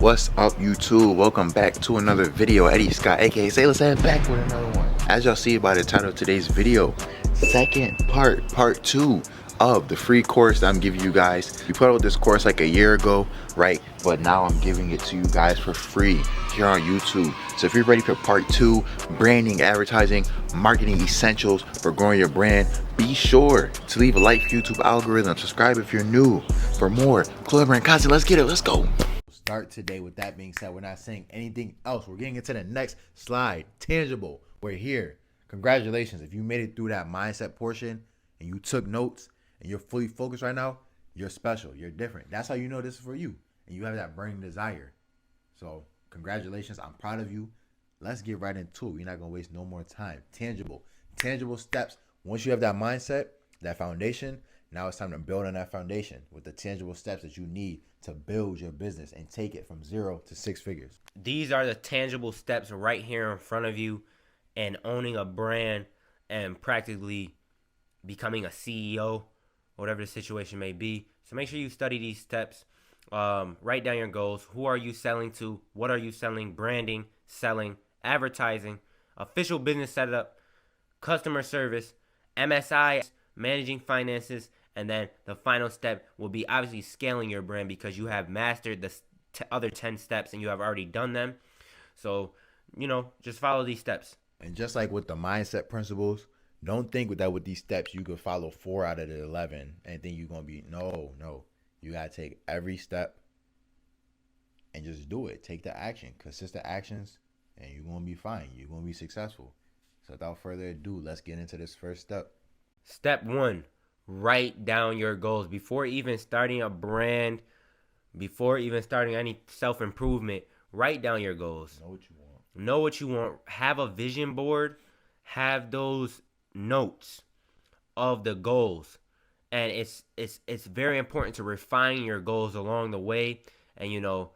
What's up, YouTube? Welcome back to another video. Eddie Scott, aka SaylessTrent, back with another one. As y'all see by the title of today's video, second part 2 of the free course that I'm giving you guys. We put out this course like a year ago, right? But now I'm giving it to you guys for free here on YouTube. So if you're ready for part 2, branding, advertising, marketing essentials for growing your brand, be sure to leave a like for YouTube algorithm. Subscribe if you're new for more clever and content. Let's get it. Let's go. Start today. With that being said, we're not saying anything else. We're getting into the next slide. Tangible. We're here. Congratulations. If you made it through that mindset portion and you took notes and you're fully focused right now, you're special. You're different. That's how you know this is for you. And you have that burning desire. So congratulations. I'm proud of you. Let's get right into it. We're not going to waste no more time. Tangible. Tangible steps. Once you have that mindset, that foundation, now it's time to build on that foundation with the tangible steps that you need to build your business and take it from 0 to 6 figures. These are the tangible steps right here in front of you, and owning a brand and practically becoming a CEO, whatever the situation may be. So make sure you study these steps. Write down your goals. Who are you selling to? What are you selling? Branding, selling, advertising, official business setup, customer service, MSI, managing finances. And then the final step will be obviously scaling your brand, because you have mastered the other 10 steps and you have already done them. So, just follow these steps. And just like with the mindset principles, don't think that with these steps you could follow 4 out of the 11 and think you're going to be, no. You got to take every step and just do it. Take the action, consistent actions, and you're going to be fine. You're going to be successful. So without further ado, let's get into this first step. Step 1. Write down your goals. Before even starting a brand, before even starting any self-improvement, write down your goals. Know what you want. Know what you want. Have a vision board. Have those notes of the goals. And it's very important to refine your goals along the way, and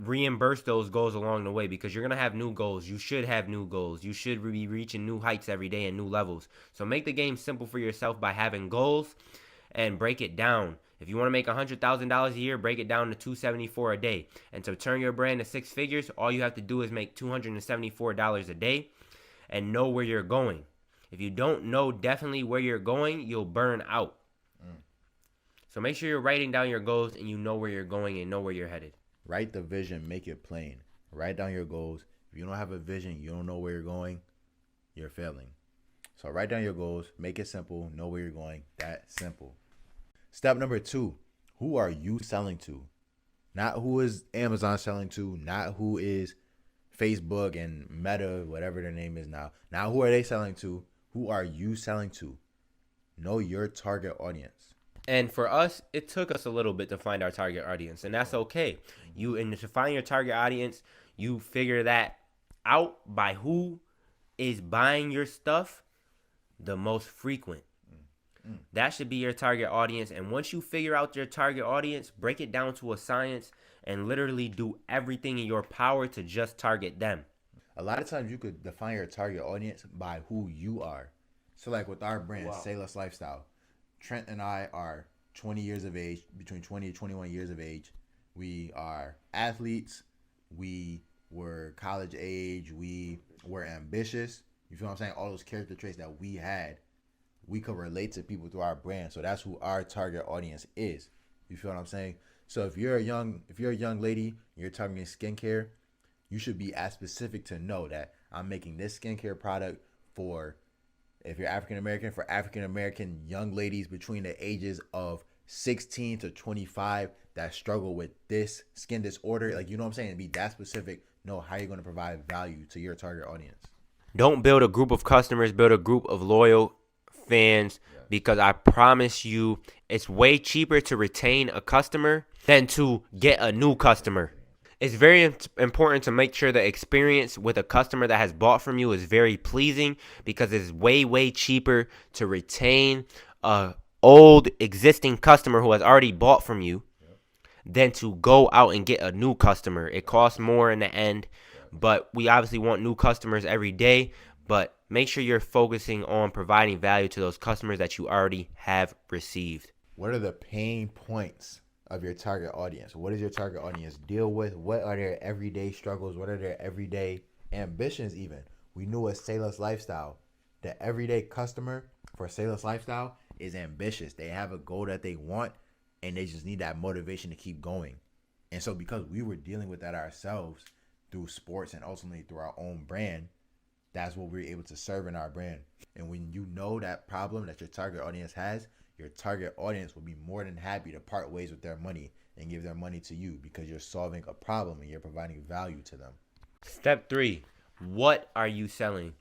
reimburse those goals along the way, because you're going to have new goals. You should have new goals. You should be reaching new heights every day and new levels. So make the game simple for yourself by having goals and break it down. If you want to make $100,000 a year, break it down to $274 a day. And to turn your brand to 6 figures, all you have to do is make $274 a day and know where you're going. If you don't know definitely where you're going, you'll burn out. So make sure you're writing down your goals and you know where you're going and know where you're headed. Write the vision, make it plain. Write down your goals. If you don't have a vision, you don't know where you're going, you're failing. So write down your goals, make it simple, know where you're going. That simple. Step number 2, who are you selling to? Not who is Amazon selling to, not who is Facebook and Meta, whatever their name is now. Now who are they selling to? Who are you selling to? Know your target audience. And for us, it took us a little bit to find our target audience, and that's okay. To find your target audience, you figure that out by who is buying your stuff the most frequent. That should be your target audience. And once you figure out your target audience, break it down to a science and literally do everything in your power to just target them. A lot of times you could define your target audience by who you are. So like with our brand, Sayless Lifestyle, Trent and I are 20 years of age, between 20 and 21 years of age. We are athletes. We were college age. We were ambitious. You feel what I'm saying? All those character traits that we had, we could relate to people through our brand. So that's who our target audience is. You feel what I'm saying? So if you're a young lady, you're targeting skincare, you should be as specific to know that I'm making this skincare product for, if you're African American, for African American young ladies between the ages of 16 to 25 that struggle with this skin disorder. Like, you know what I'm saying? Be that specific. Know how you're going to provide value to your target audience. Don't build a group of customers, build a group of loyal fans, because I promise you it's way cheaper to retain a customer than to get a new customer. It's very important to make sure the experience with a customer that has bought from you is very pleasing, because it's way cheaper to retain a old existing customer who has already bought from you than to go out and get a new customer. It costs more in the end, but we obviously want new customers every day. But make sure you're focusing on providing value to those customers that you already have received. What are the pain points of your target audience. What does your target audience deal with? What are their everyday struggles? What are their everyday ambitions even? We knew a Sayless Lifestyle. The everyday customer for Sayless Lifestyle is ambitious. They have a goal that they want, and they just need that motivation to keep going. And so because we were dealing with that ourselves through sports and ultimately through our own brand, that's what we're able to serve in our brand. And when you know that problem that your target audience has, your target audience will be more than happy to part ways with their money and give their money to you because you're solving a problem and you're providing value to them. Step 3, what are you selling?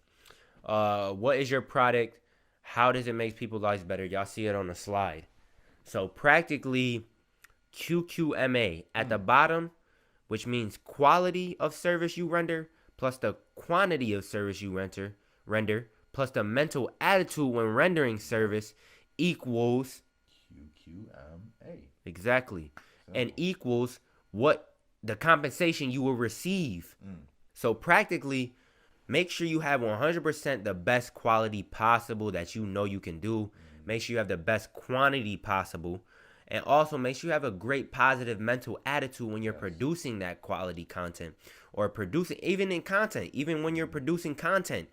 What is your product? How does it make people's lives better? Y'all see it on the slide. So practically QQMA at the bottom, which means quality of service you render plus the quantity of service you render plus the mental attitude when rendering service equals QQMA. Exactly. So, And equals what the compensation you will receive. So practically, make sure you have 100% the best quality possible that you know you can do. Make sure you have the best quantity possible. And also make sure you have a great positive mental attitude when you're producing that quality content or producing, even in content, even when you're producing content.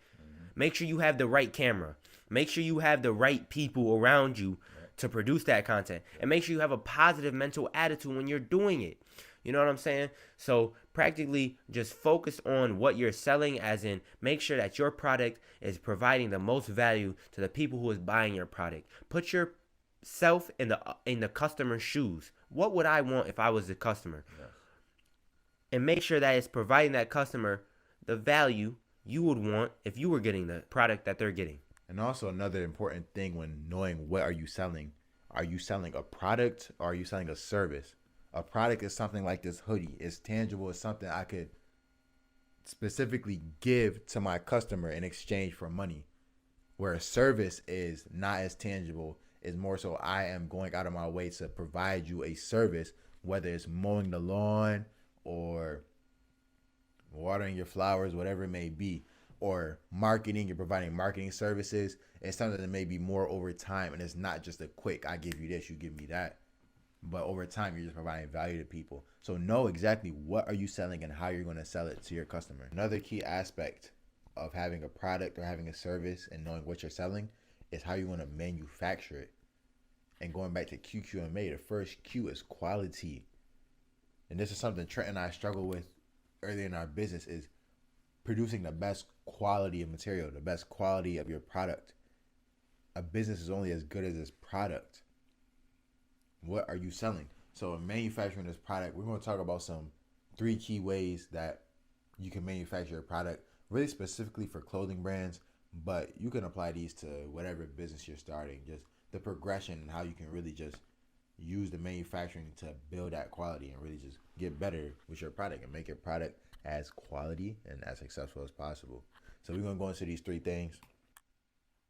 Make sure you have the right camera. Make sure you have the right people around you to produce that content. And make sure you have a positive mental attitude when you're doing it. You know what I'm saying? So practically just focus on what you're selling, as in make sure that your product is providing the most value to the people who is buying your product. Put yourself in the customer's shoes. What would I want if I was the customer? Yes. And make sure that it's providing that customer the value you would want if you were getting the product that they're getting. And also another important thing when knowing what are you selling a product or are you selling a service? A product is something like this hoodie. It's tangible. It's something I could specifically give to my customer in exchange for money. Where a service is not as tangible, is more so I am going out of my way to provide you a service, whether it's mowing the lawn or watering your flowers, whatever it may be, or marketing, you're providing marketing services. It's something that may be more over time, and it's not just a quick, I give you this, you give me that. But over time, you're just providing value to people. So know exactly what are you selling and how you're going to sell it to your customer. Another key aspect of having a product or having a service and knowing what you're selling is how you want to manufacture it. And going back to QQMA, the first Q is quality. And this is something Trent and I struggle with early in our business, is producing the best quality of material, the best quality of your product. A business is only as good as its product. What are you selling? So in manufacturing this product, we're going to talk about some 3 key ways that you can manufacture a product, really specifically for clothing brands, but you can apply these to whatever business you're starting. Just the progression and how you can really just use the manufacturing to build that quality and really just get better with your product and make your product as quality and as successful as possible. So we're going to go into these 3 things.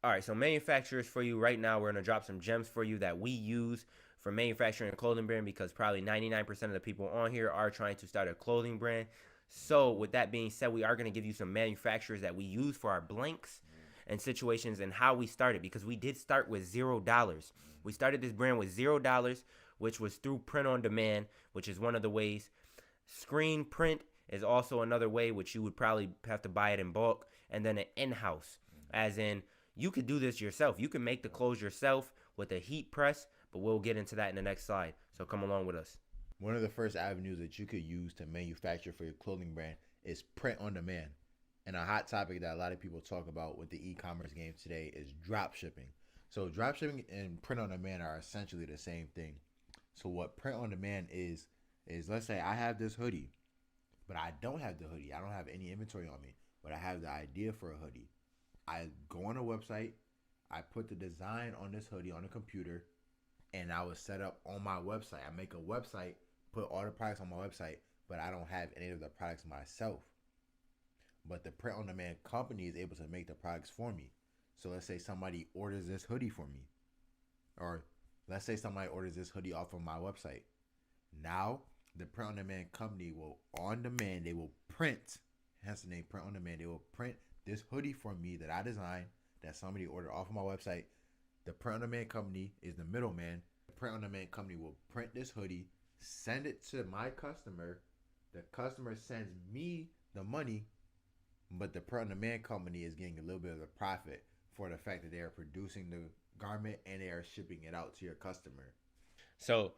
All right, so manufacturers for you right now, we're going to drop some gems for you that we use for manufacturing a clothing brand, because probably 99% of the people on here are trying to start a clothing brand. So with that being said, we are going to give you some manufacturers that we use for our blanks and situations and how we started, because we did start with $0. We started this brand with $0, which was through print on demand, which is one of the ways. Screen print is also another way, which you would probably have to buy it in bulk. And then an in-house, as in you could do this yourself. You can make the clothes yourself with a heat press, but we'll get into that in the next slide. So come along with us. One of the first avenues that you could use to manufacture for your clothing brand is print on demand. And a hot topic that a lot of people talk about with the e-commerce game today is drop shipping. So drop shipping and print on demand are essentially the same thing. So what print on demand is let's say I have this hoodie, but I don't have the hoodie. I don't have any inventory on me, but I have the idea for a hoodie. I go on a website, I put the design on this hoodie on the computer, and I was set up on my website. I make a website, put all the products on my website, but I don't have any of the products myself. But the print on demand company is able to make the products for me. So let's say somebody orders this hoodie for me, or let's say somebody orders this hoodie off of my website. Now the print on demand company will on demand, they will print, hence the name print on demand, they will print this hoodie for me that I designed, that somebody ordered off of my website. The print on demand company is the middleman. The print on demand company will print this hoodie, send it to my customer. The customer sends me the money, but the print-on-demand company is getting a little bit of the profit for the fact that they are producing the garment and they are shipping it out to your customer. So,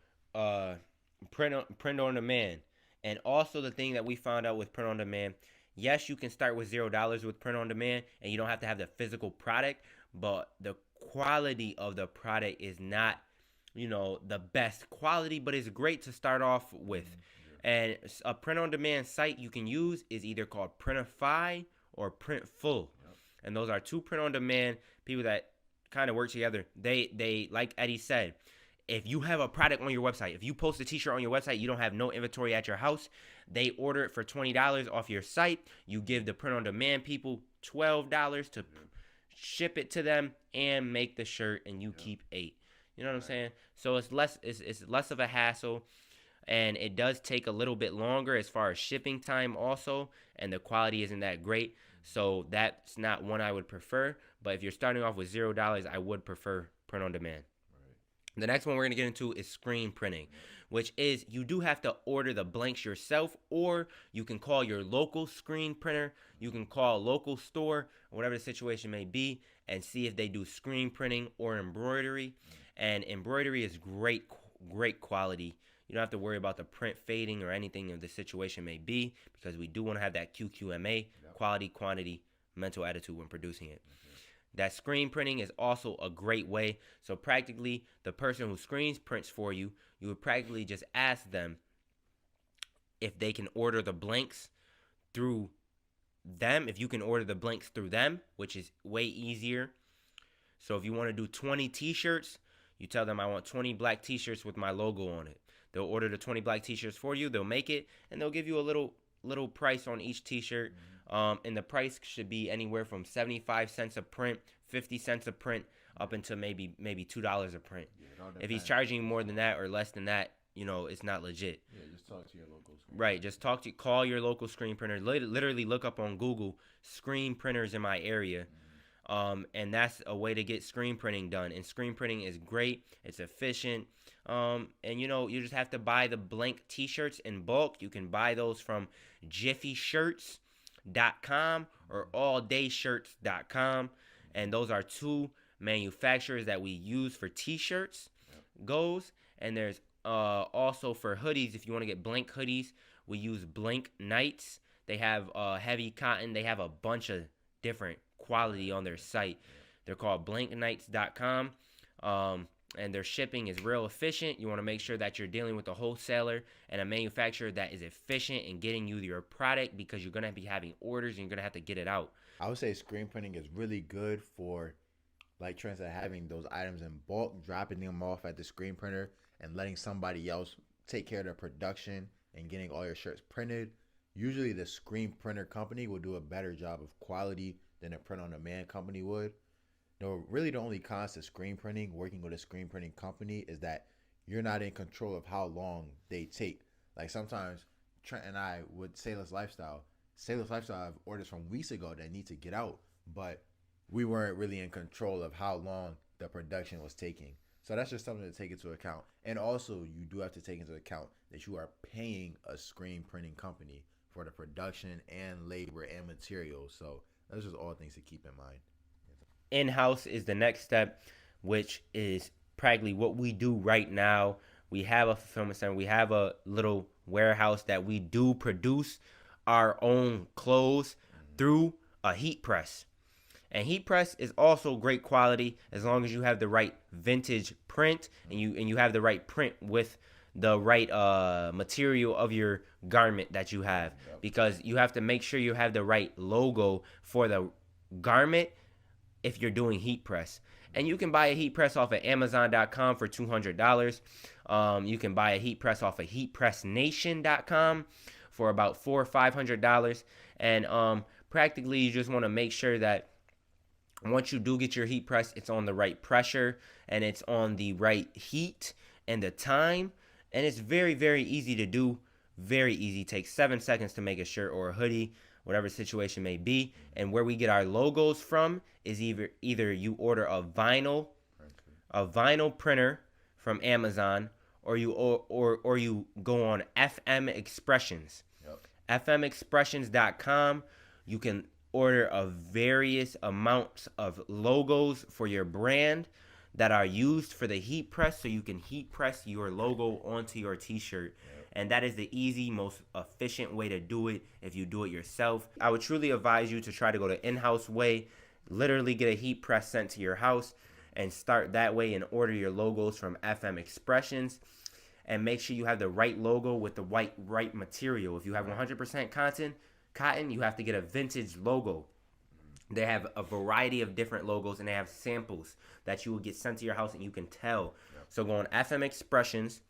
print on demand, and also the thing that we found out with print on demand. Yes, you can start with $0 with print on demand, and you don't have to have the physical product, but the quality of the product is not, the best quality, but it's great to start off with. And a print on demand site you can use is either called Printify or Printful. And those are two print on demand people that kind of work together. They like Eddie said, if you have a product on your website, if you post a t-shirt on your website, you don't have no inventory at your house, they order it for $20 off your site. You give the print on demand people $12 to ship it to them and make the shirt, and you keep $8. You know what I'm saying? So it's less of a hassle, and it does take a little bit longer as far as shipping time also, and the quality isn't that great. So that's not one I would prefer. But if you're starting off with $0, I would prefer print on demand. The next one we're going to get into is screen printing, which is you do have to order the blanks yourself, or you can call your local screen printer. You can call a local store, or whatever the situation may be, and see if they do screen printing or embroidery. And embroidery is great quality. You don't have to worry about the print fading or anything of the situation may be, because we do want to have that QQMA, quality, quantity, mental attitude when producing it. That screen printing is also a great way. So practically, the person who screens prints for you, you would practically just ask them if they can order the blanks through them. If you can order the blanks through them, which is way easier. So if you want to do 20 t-shirts, you tell them I want 20 black t-shirts with my logo on it. They'll order the 20 black t-shirts for you. They'll make it, and they'll give you a little price on each t-shirt. And the price should be anywhere from 75 cents a print, 50 cents a print, up until maybe $2 a print. If he's charging more than that or less than that, it's not legit. Yeah, just talk to your local screen. Right, just call your local screen printer. Literally look up on Google screen printers in my area. And that's a way to get screen printing done. And screen printing is great. It's efficient. And you just have to buy the blank t-shirts in bulk. You can buy those from JiffyShirts.com or AllDayShirts.com. And those are two manufacturers that we use for t-shirts goes. And there's also for hoodies, if you want to get blank hoodies, we use Blank Nights. They have heavy cotton. They have a bunch of different quality on their site. They're called blanknights.com. And their shipping is real efficient. You want to make sure that you're dealing with a wholesaler and a manufacturer that is efficient in getting you your product, because you're going to be having orders and you're going to have to get it out. I would say screen printing is really good for like Trent said, having those items in bulk, dropping them off at the screen printer and letting somebody else take care of the production and getting all your shirts printed. Usually the screen printer company will do a better job of quality than a print on demand company would. No, really the only cons to screen printing, working with a screen printing company, is that you're not in control of how long they take. Like sometimes Trent and I with Sayless Lifestyle have orders from weeks ago that need to get out, but we weren't really in control of how long the production was taking. So that's just something to take into account. And also you do have to take into account that you are paying a screen printing company for the production and labor and materials. So those are all things to keep in mind. In-house is the next step, which is practically what we do right now. We have a fulfillment center. We have a little warehouse that we do produce our own clothes through a heat press. And heat press is also great quality as long as you have the right vintage print and you have the right print with the right material of your garment that you have, because you have to make sure you have the right logo for the garment if you're doing heat press. And you can buy a heat press off of Amazon.com for $200. You can buy a heat press off of HeatPressNation.com for about $400 or $500. And practically you just want to make sure that once you do get your heat press, it's on the right pressure and it's on the right heat and the time. And it's very, very easy to do. Very easy. It takes 7 seconds to make a shirt or a hoodie, whatever the situation may be. And where we get our logos from is either you order a vinyl printer from Amazon, or you go on FM Expressions. Yep. FMExpressions.com. You can order a various amounts of logos for your brand that are used for the heat press, so you can heat press your logo onto your t-shirt. Yep. And that is the easy, most efficient way to do it if you do it yourself. I would truly advise you to try to go the in-house way, literally get a heat press sent to your house and start that way and order your logos from FM Expressions. And make sure you have the right logo with the right material. If you have 100% cotton, you have to get a vintage logo. They have a variety of different logos, and they have samples that you will get sent to your house and you can tell. Yep. So go on FM Expressions.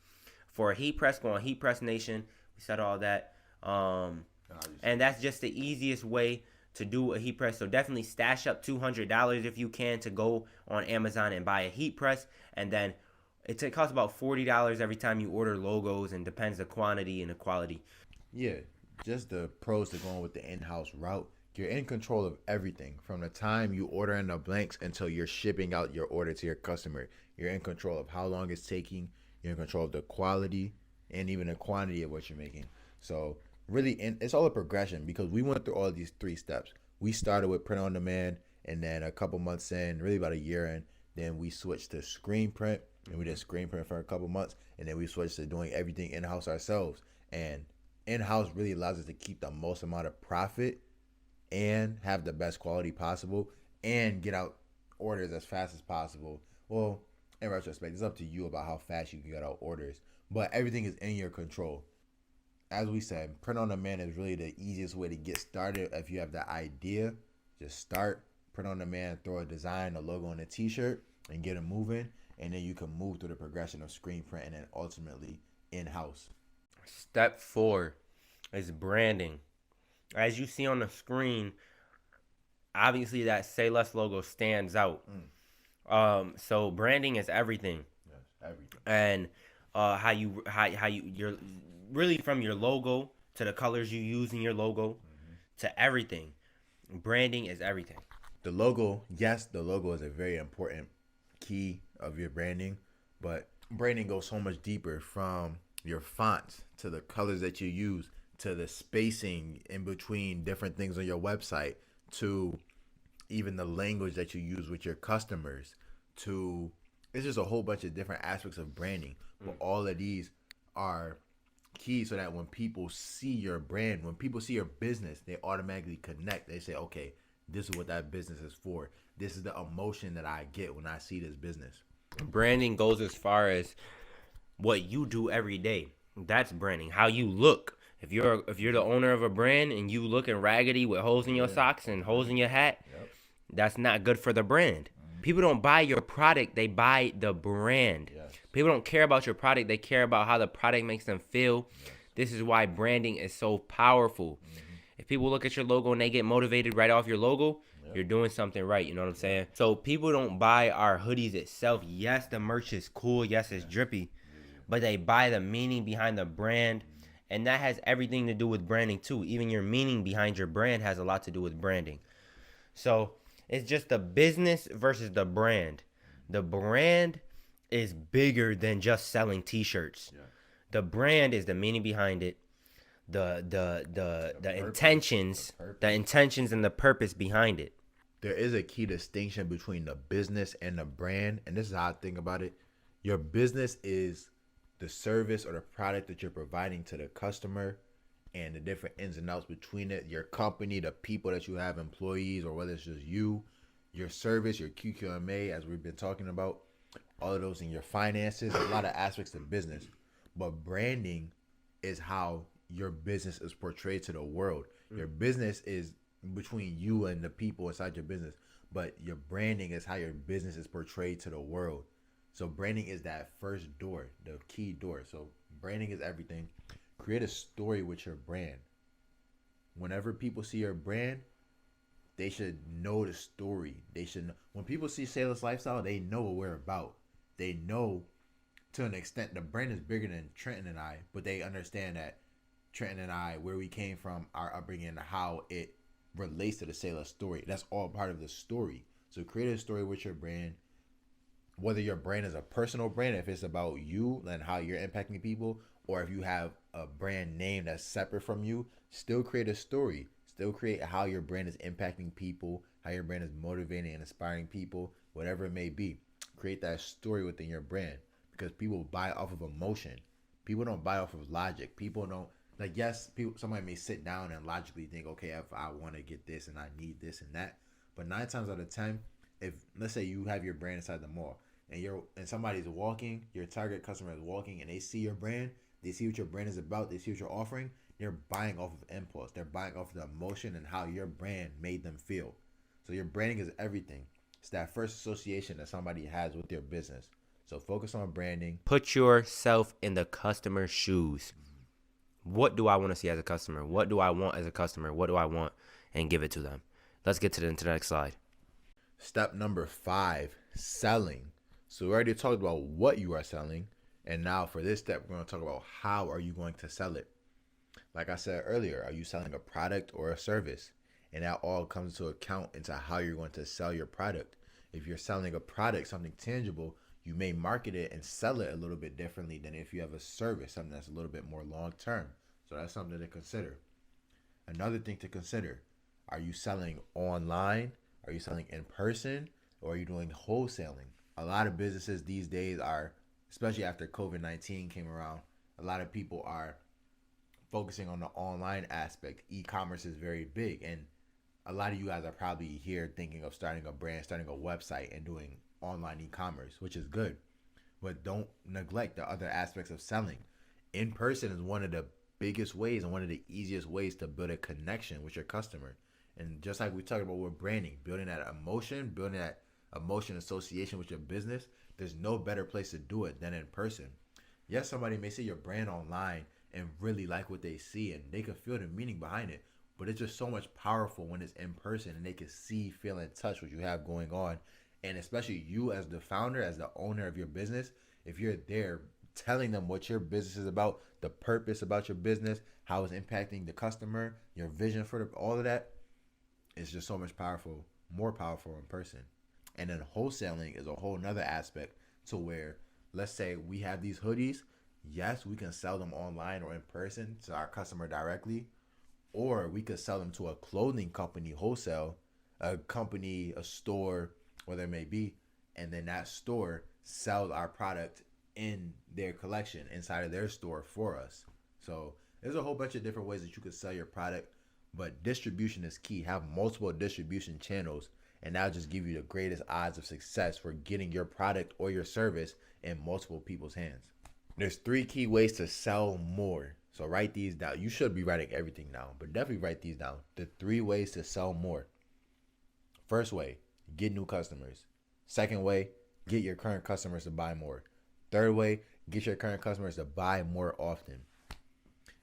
For a heat press, go on Heat Press Nation. We said all that. And that's just the easiest way to do a heat press. So definitely stash up $200 if you can to go on Amazon and buy a heat press. And then it costs about $40 every time you order logos, and depends the quantity and the quality. Yeah, just the pros to going with the in-house route. You're in control of everything from the time you order in the blanks until you're shipping out your order to your customer. You're in control of how long it's taking. You're in control of the quality and even the quantity of what you're making. So really, it's all a progression, because we went through all these 3 steps. We started with print on demand, and then a couple months in, really about a year in, then we switched to screen print, and we did screen print for a couple months, and then we switched to doing everything in-house ourselves. And in-house really allows us to keep the most amount of profit and have the best quality possible and get out orders as fast as possible. Well, in retrospect, it's up to you about how fast you can get out orders, but everything is in your control. As we said, print on demand is really the easiest way to get started. If you have the idea, just start, print on demand, throw a design, a logo on a t-shirt, and get it moving, and then you can move through the progression of screen print and then ultimately in-house. Step 4 is branding. As you see on the screen, obviously that Say Less logo stands out. So branding is everything. Yes, everything. And you're really, from your logo to the colors you use in your logo, to everything. Branding is everything. The logo, yes, the logo is a very important key of your branding, but branding goes so much deeper, from your fonts to the colors that you use to the spacing in between different things on your website, to even the language that you use with your customers, to it's just a whole bunch of different aspects of branding. But all of these are key, so that when people see your brand, when people see your business, they automatically connect. They say, okay, this is what that business is for. This is the emotion that I get when I see this business. Branding goes as far as what you do every day. That's branding. How you look. If you're the owner of a brand and you looking raggedy with holes in your socks and holes in your hat, that's not good for the brand. People don't buy your product, they buy the brand. Yes. People don't care about your product, they care about how the product makes them feel. Yes. This is why branding is so powerful. If people look at your logo and they get motivated right off your logo, you're doing something right, you know what I'm saying? So people don't buy our hoodies itself. Yes, the merch is cool, yes, it's drippy, but they buy the meaning behind the brand, and that has everything to do with branding too. Even your meaning behind your brand has a lot to do with branding. So it's just the business versus the brand. The brand is bigger than just selling t-shirts. Yeah. The brand is the meaning behind it, the intentions, the intentions and the purpose behind it. There is a key distinction between the business and the brand, and this is how I think about it. Your business is the service or the product that you're providing to the customer, and the different ins and outs between it. Your company, the people that you have, employees, or whether it's just you, your service, your QQMA, as we've been talking about, all of those in your finances, a lot of aspects of business. But branding is how your business is portrayed to the world. Your business is between you and the people inside your business, but your branding is how your business is portrayed to the world. So branding is that first door, the key door. So branding is everything. Create a story with your brand. Whenever people see your brand, they should know the story. They should know. When people see Sayless Lifestyle, they know what we're about. They know, to an extent, the brand is bigger than Trenton and I, but they understand that Trenton and I, where we came from, our upbringing, and how it relates to the Sayless story. That's all part of the story. So create a story with your brand. whether your brand is a personal brand, if it's about you and how you're impacting people, or if you have a brand name that's separate from you, still create a story. Still create how your brand is impacting people, how your brand is motivating and inspiring people, whatever it may be. Create that story within your brand because people buy off of emotion. People don't buy off of logic. People don't like yes, people somebody may sit down and logically think, okay, if I want to get this and I need this and that. But 9 times out of 10, if let's say you have your brand inside the mall and somebody's walking, your target customer is walking and they see your brand, they see what your brand is about, they see what you're offering, they're buying off of impulse. They're buying off of the emotion and how your brand made them feel. So your branding is everything. It's that first association that somebody has with your business. So focus on branding. Put yourself in the customer's shoes. What do I want to see as a customer? What do I want as a customer? What do I want? And give it to them. Let's get to the next slide. Step number 5, selling. So we already talked about what you are selling. And now for this step, we're going to talk about how are you going to sell it. Like I said earlier, are you selling a product or a service? And that all comes into account into how you're going to sell your product. If you're selling a product, something tangible, you may market it and sell it a little bit differently than if you have a service, something that's a little bit more long term. So that's something to consider. Another thing to consider, are you selling online? Are you selling in person? Or are you doing wholesaling? A lot of businesses these days are, especially after COVID-19 came around, a lot of people are focusing on the online aspect. E-commerce is very big, and a lot of you guys are probably here thinking of starting a brand, starting a website, and doing online e-commerce, which is good. But don't neglect the other aspects of selling. In person is one of the biggest ways and one of the easiest ways to build a connection with your customer. And just like we talked about with branding, building that emotion association with your business, there's no better place to do it than in person. Yes, somebody may see your brand online and really like what they see and they can feel the meaning behind it, but it's just so much powerful when it's in person and they can see, feel, and touch what you have going on. And especially you as the founder, as the owner of your business, if you're there telling them what your business is about, the purpose about your business, how it's impacting the customer, your vision for all of that, it's just so much more powerful in person. And then wholesaling is a whole nother aspect to where, let's say we have these hoodies. Yes, we can sell them online or in person to our customer directly, or we could sell them to a clothing company wholesale, a company, a store, whatever it may be, and then that store sells our product in their collection inside of their store for us. So there's a whole bunch of different ways that you could sell your product, but distribution is key. Have multiple distribution channels, and that'll just give you the greatest odds of success for getting your product or your service in multiple people's hands. There's 3 key ways to sell more. So write these down. You should be writing everything down, but definitely write these down. The 3 ways to sell more. First way, get new customers. Second way, get your current customers to buy more. Third way, get your current customers to buy more often.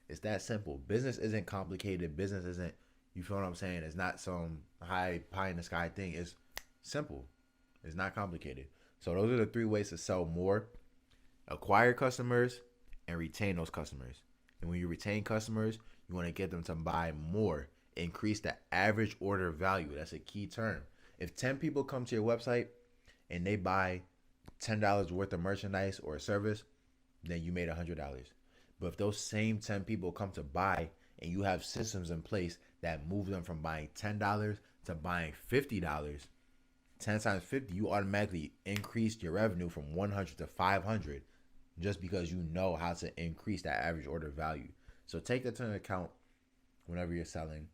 It's that simple. Business isn't complicated. Business isn't, you feel what I'm saying? It's not some high pie in the sky thing. It's simple. It's not complicated. So those are the 3 ways to sell more. Acquire customers and retain those customers. And when you retain customers, you want to get them to buy more. Increase the average order value. That's a key term. If 10 people come to your website and they buy $10 worth of merchandise or a service, then you made $100. But if those same 10 people come to buy and you have systems in place that move them from buying $10 to buying $50, 10 times 50, you automatically increased your revenue from 100 to 500 just because you know how to increase that average order value. So take that into account whenever you're selling,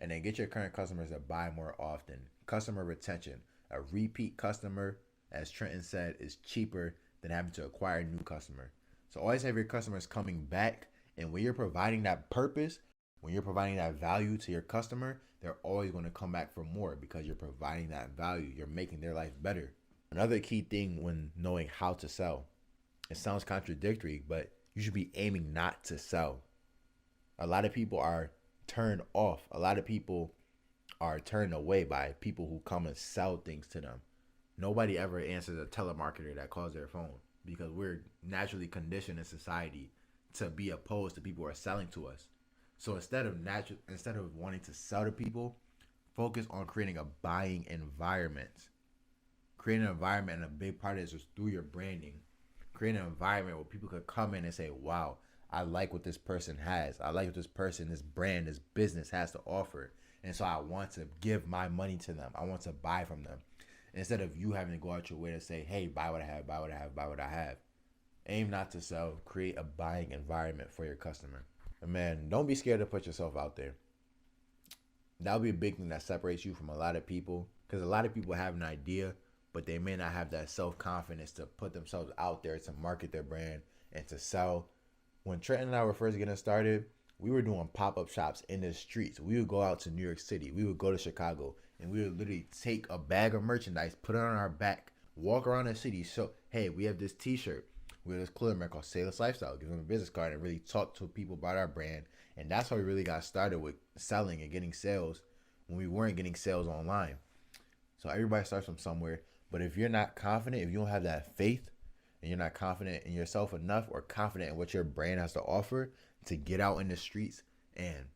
and then get your current customers to buy more often. Customer retention. A repeat customer, as Trenton said, is cheaper than having to acquire a new customer. So always have your customers coming back, and when you're providing that purpose, when you're providing that value to your customer, they're always going to come back for more because you're providing that value. You're making their life better. Another key thing when knowing how to sell, it sounds contradictory, but you should be aiming not to sell. A lot of people are turned off. A lot of people are turned away by people who come and sell things to them. Nobody ever answers a telemarketer that calls their phone because we're naturally conditioned in society to be opposed to people who are selling to us. So instead of wanting to sell to people, focus on creating a buying environment. Create an environment, and a big part of it is through your branding. Create an environment where people could come in and say, wow, I like what this person has. I like what this person, this brand, this business has to offer. And so I want to give my money to them. I want to buy from them. Instead of you having to go out your way to say, hey, buy what I have, buy what I have, buy what I have. Aim not to sell. Create a buying environment for your customer. And man, don't be scared to put yourself out there. That'll be a big thing that separates you from a lot of people. Because a lot of people have an idea, but they may not have that self-confidence to put themselves out there to market their brand and to sell. When Trent and I were first getting started, we were doing pop-up shops in the streets. We would go out to New York City. We would go to Chicago. And we would literally take a bag of merchandise, put it on our back, walk around the city, show, hey, we have this t-shirt. We have this clothing brand called Sayless Lifestyle. Give them a business card and really talk to people about our brand. And that's how we really got started with selling and getting sales when we weren't getting sales online. So everybody starts from somewhere. But if you're not confident, if you don't have that faith, and you're not confident in yourself enough or confident in what your brand has to offer to get out in the streets and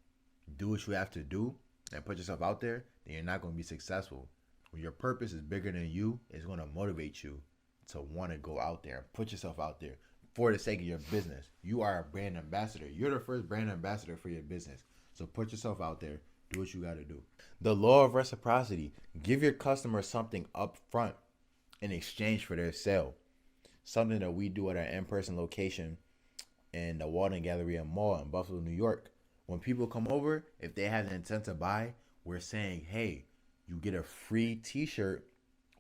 do what you have to do and put yourself out there, then you're not going to be successful. When your purpose is bigger than you, it's going to motivate you to want to go out there and put yourself out there for the sake of your business. You are a brand ambassador. You're the first brand ambassador for your business. So put yourself out there. Do what you got to do. The law of reciprocity. Give your customer something up front in exchange for their sale. Something that we do at our in-person location in the Walden Galleria Mall in Buffalo, New York. When people come over, if they have the intent to buy, we're saying, hey, you get a free t-shirt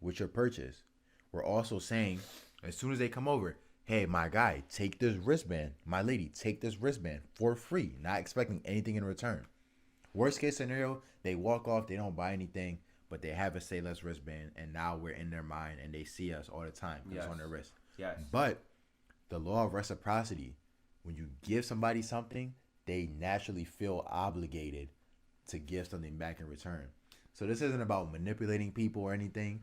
with your purchase. We're also saying, as soon as they come over, hey, my guy, take this wristband. My lady, take this wristband for free, not expecting anything in return. Worst case scenario, they walk off, they don't buy anything, but they have a Say Less wristband, and now we're in their mind, and they see us all the time. Yes. It's on their wrist. Yes. But the law of reciprocity, when you give somebody something, they naturally feel obligated to give something back in return. So this isn't about manipulating people or anything,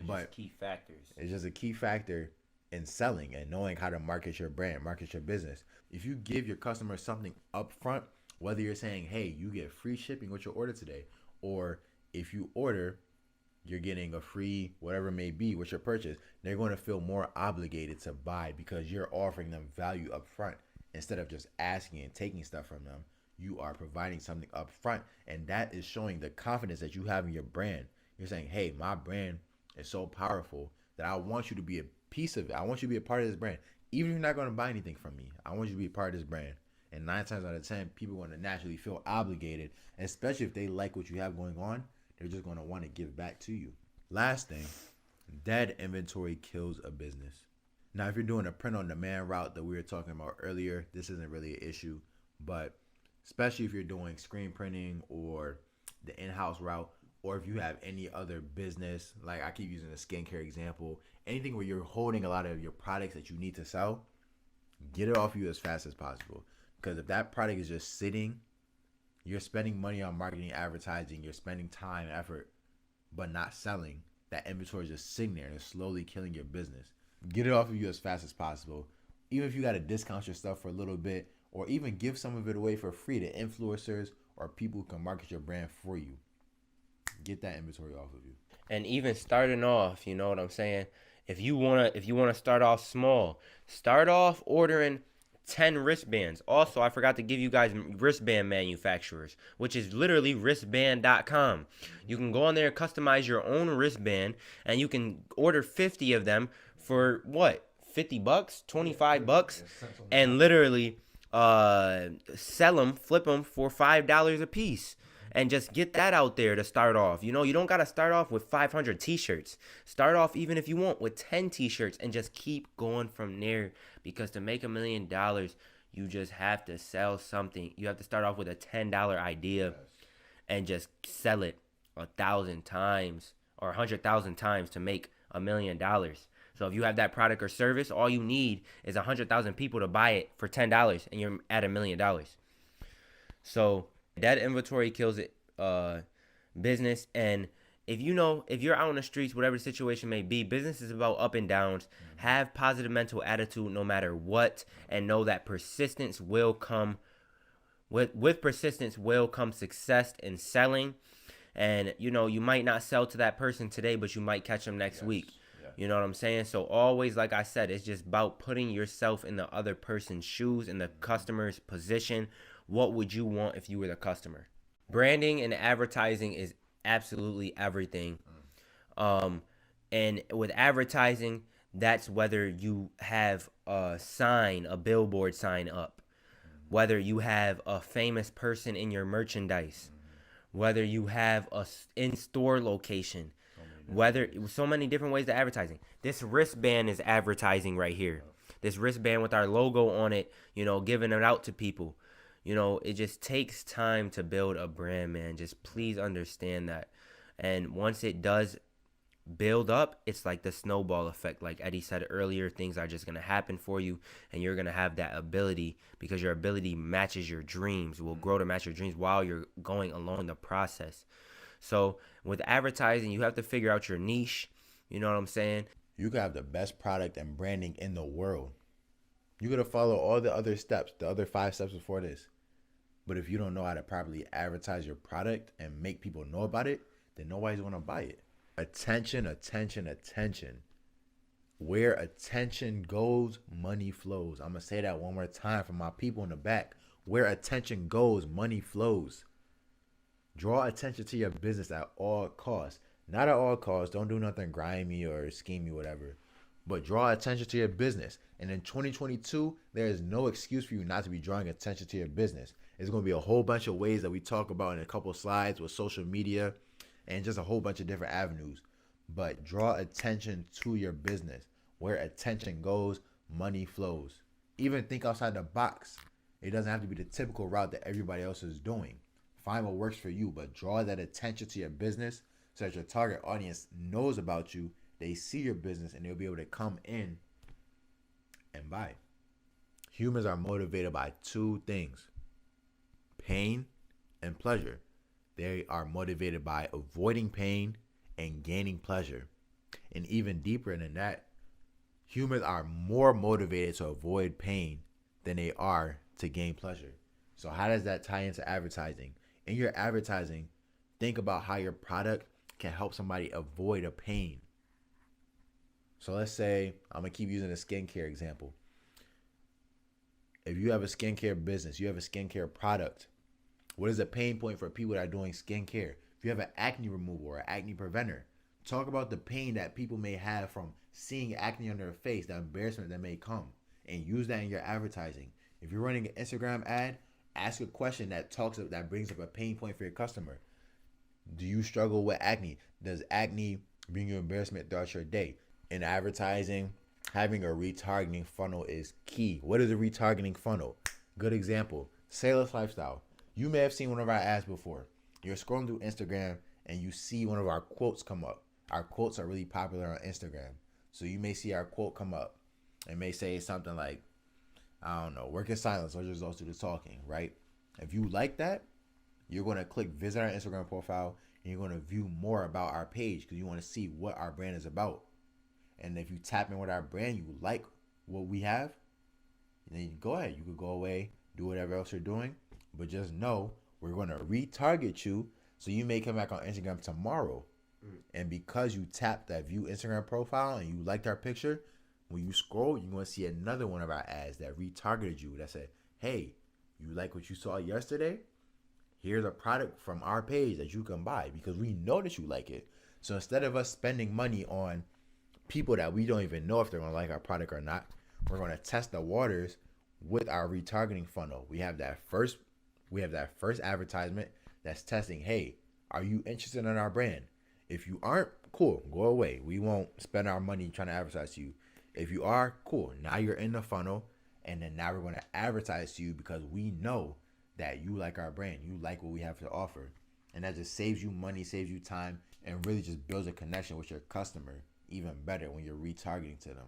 but just key factors. It's just a key factor in selling and knowing how to market your brand, market your business. If you give your customer something up front, whether you're saying, hey, you get free shipping with your order today, or if you order, you're getting a free whatever it may be with your purchase, they're going to feel more obligated to buy because you're offering them value up front instead of just asking and taking stuff from them. You are providing something up front, and that is showing the confidence that you have in your brand. You're saying, hey, my brand is so powerful that I want you to be a piece of it. I want you to be a part of this brand. Even if you're not going to buy anything from me, I want you to be a part of this brand. And 9 times out of 10, people are going to naturally feel obligated, especially if they like what you have going on. They're just going to want to give back to you. Last thing, dead inventory kills a business. Now, if you're doing a print on demand route that we were talking about earlier, this isn't really an issue. But especially if you're doing screen printing or the in-house route, or if you have any other business, like I keep using a skincare example, anything where you're holding a lot of your products that you need to sell, get it off you as fast as possible. Because if that product is just sitting, you're spending money on marketing, advertising, you're spending time, effort, but not selling. That inventory is just sitting there and it's slowly killing your business. Get it off of you as fast as possible. Even if you got to discount your stuff for a little bit, or even give some of it away for free to influencers or people who can market your brand for you. Get that inventory off of you. And even starting off, you know what I'm saying? If you wanna start off small, start off ordering 10 wristbands. Also, I forgot to give you guys wristband manufacturers, which is literally wristband.com. You can go on there and customize your own wristband, and you can order 50 of them for what? $50, $25, and literally sell them, flip them for $5 a piece. And just get that out there to start off. You know, you don't got to start off with 500 t-shirts. Start off, even if you want, with 10 t-shirts and just keep going from there. Because to make $1 million, you just have to sell something. You have to start off with a $10 idea and just sell it 1,000 times or 100,000 times to make $1 million. So if you have that product or service, all you need is 100,000 people to buy it for $10 and you're at $1 million. So that inventory kills it, business. And if you're out on the streets, whatever the situation may be, business is about up and downs. Have positive mental attitude no matter what, and know that persistence will come. With persistence will come success in selling. And you might not sell to that person today, but you might catch them next week. You know what I'm saying? So always, like I said, it's just about putting yourself in the other person's shoes, in the customer's position. What would you want if you were the customer? Branding and advertising is absolutely everything. And with advertising, that's whether you have a billboard sign up, whether you have a famous person in your merchandise, whether you have a in-store location, whether so many different ways to advertising. This wristband is advertising right here. This wristband with our logo on it, giving it out to people. It just takes time to build a brand, man. Just please understand that. And once it does build up, it's like the snowball effect. Like Eddie said earlier, things are just going to happen for you, and you're going to have that ability, because your ability matches your dreams, will grow to match your dreams while you're going along the process. So with advertising, you have to figure out your niche. You know what I'm saying? You could have the best product and branding in the world. You got to follow all the other steps, the other 5 steps before this. But if you don't know how to properly advertise your product and make people know about it, then nobody's going to buy it. Attention, attention, attention. Where attention goes, money flows. I'm going to say that one more time for my people in the back. Where attention goes, money flows. Draw attention to your business at all costs. Not at all costs. Don't do nothing grimy or schemey, whatever. But draw attention to your business. And in 2022, there is no excuse for you not to be drawing attention to your business. There's going to be a whole bunch of ways that we talk about in a couple slides with social media and just a whole bunch of different avenues. But draw attention to your business. Where attention goes, money flows. Even think outside the box. It doesn't have to be the typical route that everybody else is doing. Find what works for you, but draw that attention to your business so that your target audience knows about you. They see your business and they'll be able to come in and buy. Humans are motivated by 2 things: pain and pleasure. They are motivated by avoiding pain and gaining pleasure. And even deeper than that, humans are more motivated to avoid pain than they are to gain pleasure. So how does that tie into advertising? In your advertising, think about how your product can help somebody avoid a pain. So let's say, I'm going to keep using a skincare example. If you have a skincare business, you have a skincare product, what is the pain point for people that are doing skincare? If you have an acne removal or an acne preventer, talk about the pain that people may have from seeing acne on their face, the embarrassment that may come, and use that in your advertising. If you're running an Instagram ad, ask a question that brings up a pain point for your customer. Do you struggle with acne? Does acne bring you embarrassment throughout your day? In advertising, having a retargeting funnel is key. What is a retargeting funnel? Good example, Sayless Lifestyle. You may have seen one of our ads before. You're scrolling through Instagram and you see one of our quotes come up. Our quotes are really popular on Instagram. So you may see our quote come up. It may say something like, I don't know, work in silence or just do the talking, right? If you like that, you're going to click visit our Instagram profile and you're going to view more about our page because you want to see what our brand is about. And if you tap in with our brand, you like what we have, then you go ahead. You could go away, do whatever else you're doing, but just know we're going to retarget you so you may come back on Instagram tomorrow. And because you tapped that view Instagram profile and you liked our picture, when you scroll, you're going to see another one of our ads that retargeted you that said, hey, you like what you saw yesterday? Here's a product from our page that you can buy because we know that you like it. So instead of us spending money on people that we don't even know if they're going to like our product or not, we're going to test the waters with our retargeting funnel. We have that first advertisement that's testing, hey, are you interested in our brand? If you aren't, cool, go away. We won't spend our money trying to advertise to you. If you are, cool. Now you're in the funnel, and then now we're going to advertise to you because we know that you like our brand. You like what we have to offer. And that just saves you money, saves you time, and really just builds a connection with your customer even better when you're retargeting to them.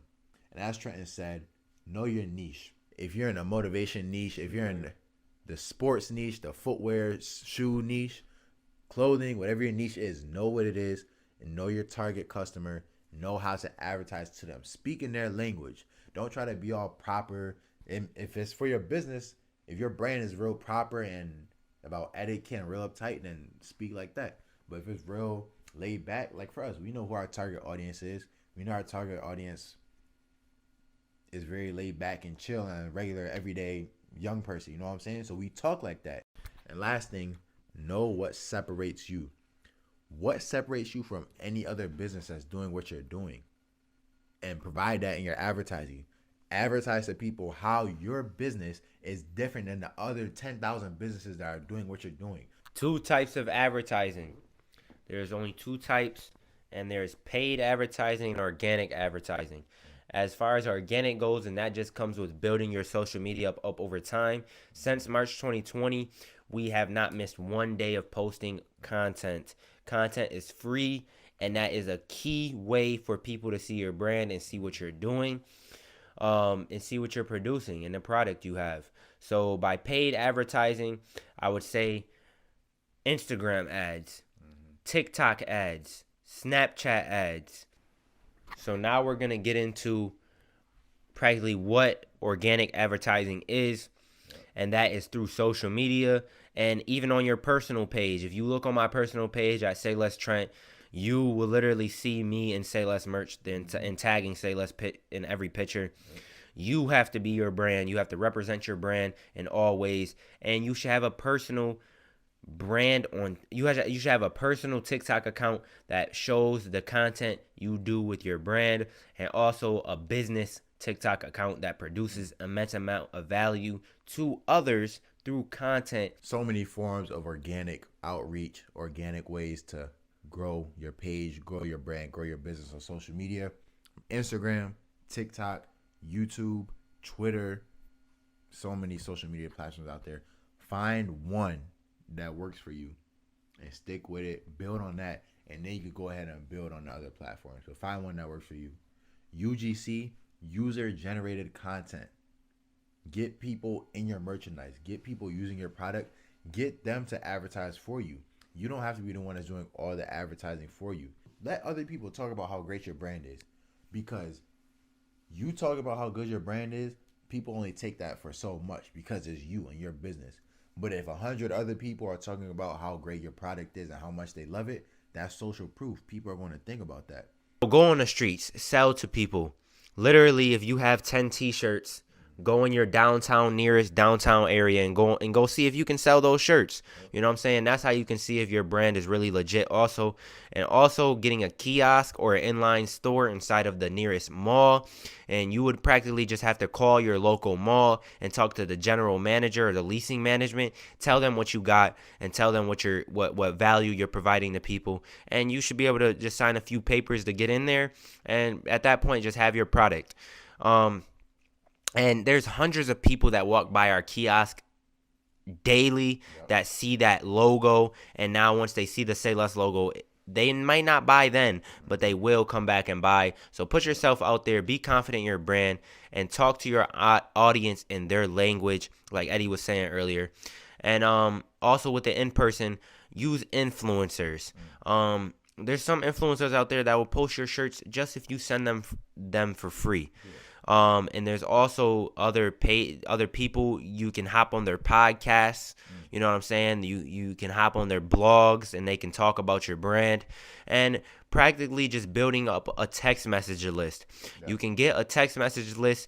And as Trenton said, know your niche. If you're in a motivation niche, if you're in the sports niche, the footwear, shoe niche, clothing, whatever your niche is, know what it is and know your target customer. Know how to advertise to them. Speak in their language. Don't try to be all proper. And if it's for your business, if your brand is real proper and about etiquette and real uptight, then speak like that. But if it's real laid back, like for us, we know who our target audience is. We know our target audience is very laid back and chill and a regular everyday young person. You know what I'm saying? So we talk like that. And last thing, know what separates you. What separates you from any other business that's doing what you're doing? And provide that in your advertising. Advertise to people how your business is different than the other 10,000 businesses that are doing what you're doing. Two types of advertising. There's only two types, and there's paid advertising and organic advertising. As far as organic goes, and that just comes with building your social media up over time. Since March 2020, we have not missed one day of posting content. Content is free, and that is a key way for people to see your brand and see what you're doing, and see what you're producing and the product you have. So by paid advertising, I would say Instagram ads, TikTok ads, Snapchat ads. So now we're going to get into practically what organic advertising is, and that is through social media and even on your personal page. If you look on my personal page at SaylessTrent, you will literally see me and Sayless merch and tagging Sayless in every picture. You have to be your brand. You have to represent your brand in all ways, and you should have a personal brand on. You should have a personal TikTok account that shows the content you do with your brand, and also a business TikTok account that produces immense amount of value to others through content. So many forms of organic outreach, organic ways to grow your page, grow your brand, grow your business on social media. Instagram, TikTok, YouTube, Twitter, so many social media platforms out there. Find one that works for you and stick with it, build on that, and then you can go ahead and build on the other platforms. So find one that works for you. UGC, user generated content. Get people in your merchandise, get people using your product, get them to advertise for you. You don't have to be the one that's doing all the advertising for you. Let other people talk about how great your brand is, because you talk about how good your brand is, people only take that for so much because it's you and your business. But if 100 other people are talking about how great your product is and how much they love it, that's social proof. People are going to think about that. Go on the streets, sell to people. Literally, if you have 10 t-shirts, go in your nearest downtown area and go see if you can sell those shirts. You know what I'm saying? That's how you can see if your brand is really legit also. And also getting a kiosk or an inline store inside of the nearest mall. And you would practically just have to call your local mall and talk to the general manager or the leasing management. Tell them what you got and tell them what value you're providing to people. And you should be able to just sign a few papers to get in there. And at that point, just have your product. And there's hundreds of people that walk by our kiosk daily that see that logo. And now once they see the Say Less logo, they might not buy then, but they will come back and buy. So put yourself out there, be confident in your brand, and talk to your audience in their language, like Eddie was saying earlier. And also with the in-person, use influencers. There's some influencers out there that will post your shirts just if you send them for free. And there's also other people. You can hop on their podcasts. You know what I'm saying? You can hop on their blogs and they can talk about your brand, and practically just building up a text message list. Yeah. You can get a text message list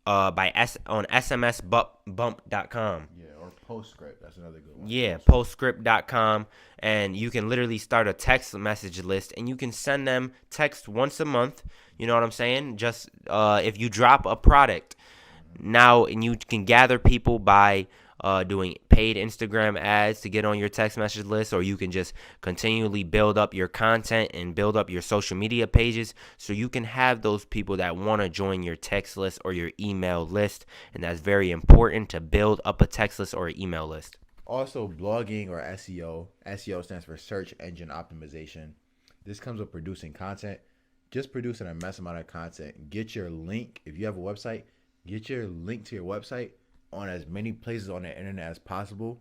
on smsbump.com. Yeah, or Postscript. That's another good one. Yeah, postscript.com. And you can literally start a text message list, and you can send them text once a month. You know what I'm saying? Just if you drop a product now, and you can gather people by doing paid Instagram ads to get on your text message list, or you can just continually build up your content and build up your social media pages so you can have those people that want to join your text list or your email list. And that's very important, to build up a text list or an email list. Also, blogging or SEO. SEO stands for search engine optimization. This comes with producing content. Just producing a mass amount of content. Get your link. If you have a website, get your link to your website on as many places on the internet as possible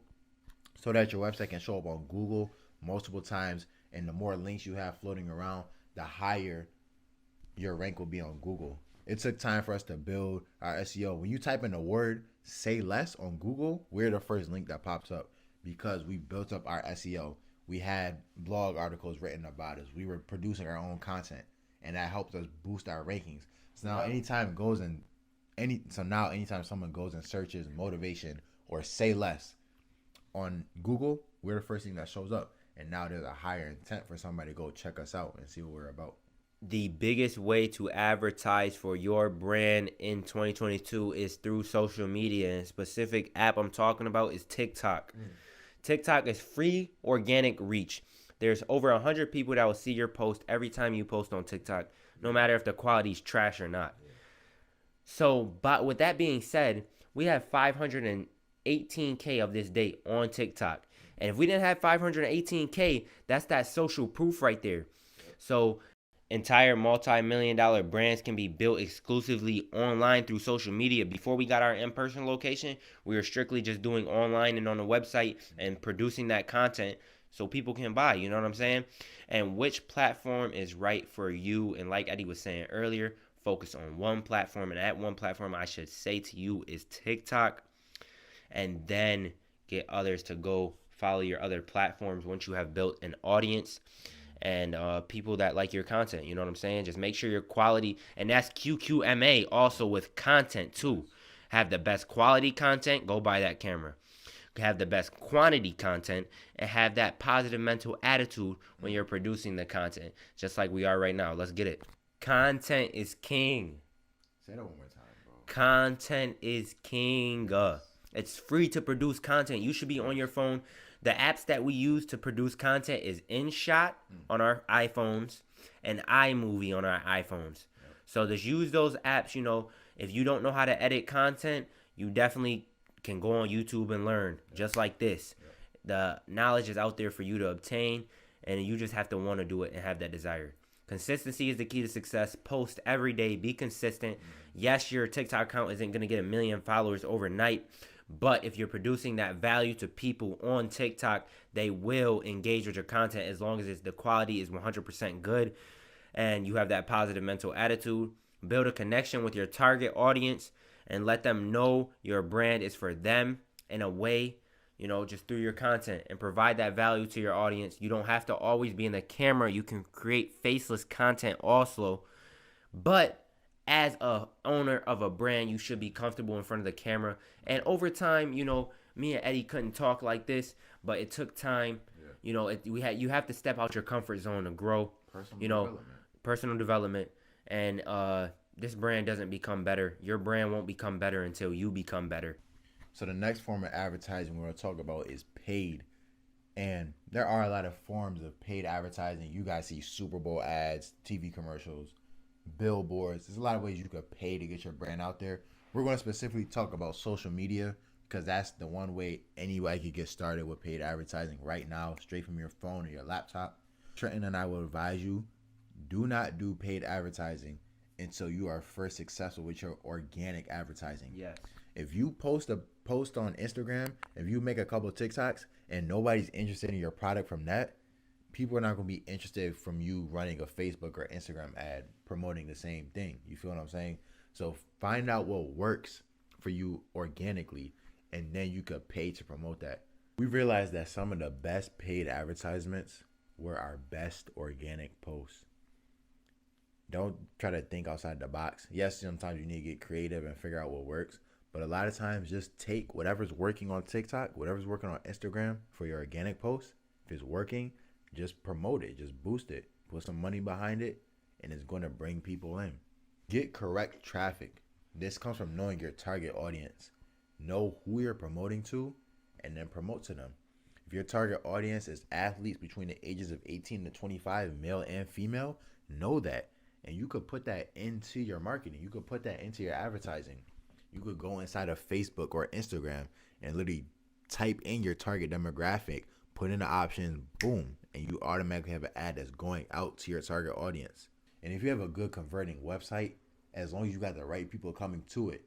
so that your website can show up on Google multiple times. And the more links you have floating around, the higher your rank will be on Google. It took time for us to build our SEO. When you type in the word "say less" on Google, we're the first link that pops up because we built up our SEO. We had blog articles written about us. We were producing our own content. and that helps us boost our rankings. So now anytime someone goes and searches motivation or say less on Google, we're the first thing that shows up. And now there's a higher intent for somebody to go check us out and see what we're about. The biggest way to advertise for your brand in 2022 is through social media. And specific app I'm talking about is TikTok. TikTok is free organic reach. There's over 100 people that will see your post every time you post on TikTok, no matter if the quality's trash or not. So, but with that being said, we have 518K of this date on TikTok. And if we didn't have 518K, that's that social proof right there. So entire multi-million-dollar brands can be built exclusively online through social media. Before we got our in-person location, we were strictly just doing online and on the website and producing that content so people can buy, you know what I'm saying? And which platform is right for you? And like Eddie was saying earlier, focus on one platform. And that one platform, I should say to you, is TikTok. And then get others to go follow your other platforms once you have built an audience and people that like your content. You know what I'm saying? Just make sure your quality, and that's QQMA also with content too. Have the best quality content, go buy that camera. Have the best quantity content and have that positive mental attitude when you're producing the content, just like we are right now. Let's get it. Content is king. Say that one more time, bro. Content is king. It's free to produce content. You should be on your phone. The apps that we use to produce content is InShot on our iPhones and iMovie on our iPhones. Yep. So just use those apps. You know, if you don't know how to edit content, you definitely can go on YouTube and learn, just like this. Yep. The knowledge is out there for you to obtain, and you just have to want to do it and have that desire. Consistency is the key to success. Post every day. Be consistent. Yes, your TikTok account isn't going to get 1 million followers overnight, but if you're producing that value to people on TikTok, they will engage with your content as long as the quality is 100% good and you have that positive mental attitude. Build a connection with your target audience and let them know your brand is for them in a way, you know, just through your content, and provide that value to your audience. You don't have to always be in the camera. You can create faceless content also, but as a owner of a brand, you should be comfortable in front of the camera. And over time, you know, me and Eddie couldn't talk like this, but it took time. Yeah. You know, you have to step out your comfort zone to grow. Personal development. And this brand doesn't become better. Your brand won't become better until you become better. So the next form of advertising we're going to talk about is paid. And there are a lot of forms of paid advertising. You guys see Super Bowl ads, TV commercials, billboards. There's a lot of ways you could pay to get your brand out there. We're going to specifically talk about social media because that's the one way anybody could get started with paid advertising right now, straight from your phone or your laptop. Trenton and I will advise you, do not do paid advertising until you are first successful with your organic advertising. Yes. If you post a post on Instagram, if you make a couple of TikToks and nobody's interested in your product from that, people are not going to be interested from you running a Facebook or Instagram ad promoting the same thing. You feel what I'm saying? So find out what works for you organically, and then you could pay to promote that. We realized that some of the best paid advertisements were our best organic posts. Don't try to think outside the box. Yes, sometimes you need to get creative and figure out what works, but a lot of times just take whatever's working on TikTok, whatever's working on Instagram for your organic post. If it's working, just promote it, just boost it, put some money behind it, and it's going to bring people in. Get correct traffic. This comes from knowing your target audience. Know who you're promoting to, and then promote to them. If your target audience is athletes between the ages of 18 to 25, male and female, know that. And you could put that into your marketing. You could put that into your advertising. You could go inside of Facebook or Instagram and literally type in your target demographic, put in the options, boom, and you automatically have an ad that's going out to your target audience. And if you have a good converting website, as long as you got the right people coming to it,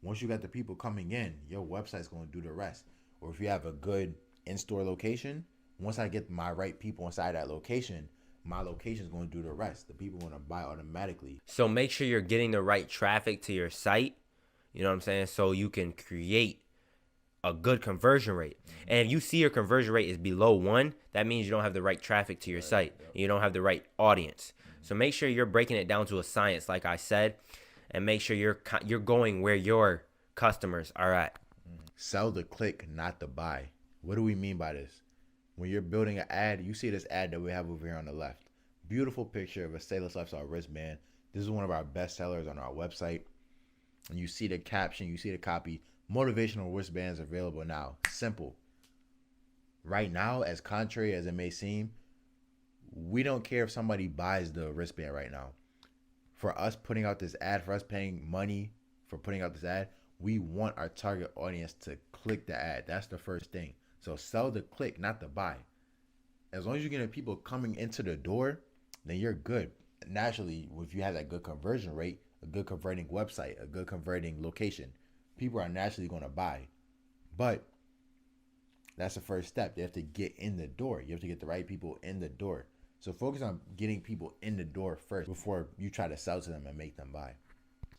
once you got the people coming in, your website's going to do the rest. Or if you have a good in-store location, once I get my right people inside that location, my location is going to do the rest. The people are going to buy automatically. So make sure you're getting the right traffic to your site. You know what I'm saying? So you can create a good conversion rate. And if you see your conversion rate is below 1, that means you don't have the right traffic to your site. And you don't have the right audience. So make sure you're breaking it down to a science, like I said, and make sure you're going where your customers are at. Sell the click, not the buy. What do we mean by this? When you're building an ad, you see this ad that we have over here on the left. Beautiful picture of a Sayless Lifestyle wristband. This is one of our best sellers on our website. And you see the caption, you see the copy. Motivational wristbands available now. Simple. Right now, as contrary as it may seem, we don't care if somebody buys the wristband right now. For us putting out this ad, for us paying money for putting out this ad, we want our target audience to click the ad. That's the first thing. So sell the click, not the buy. As long as you're getting people coming into the door, then you're good. Naturally, if you have that good conversion rate, a good converting website, a good converting location, people are naturally going to buy. But that's the first step. They have to get in the door. You have to get the right people in the door. So focus on getting people in the door first before you try to sell to them and make them buy.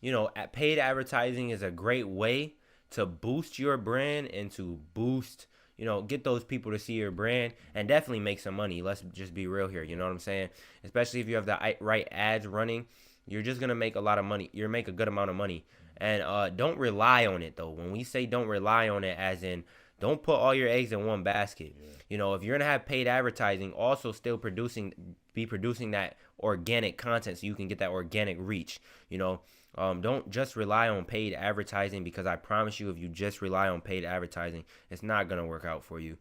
You know, paid advertising is a great way to boost your brand and to boost, you know, get those people to see your brand and definitely make some money. Let's just be real here. You know what I'm saying? Especially if you have the right ads running, you're just going to make a lot of money. You're make a good amount of money. And don't rely on it, though. When we say don't rely on it, as in don't put all your eggs in one basket. Yeah. You know, if you're going to have paid advertising, also still be producing that organic content so you can get that organic reach. You know, don't just rely on paid advertising, because I promise you, if you just rely on paid advertising, it's not going to work out for you.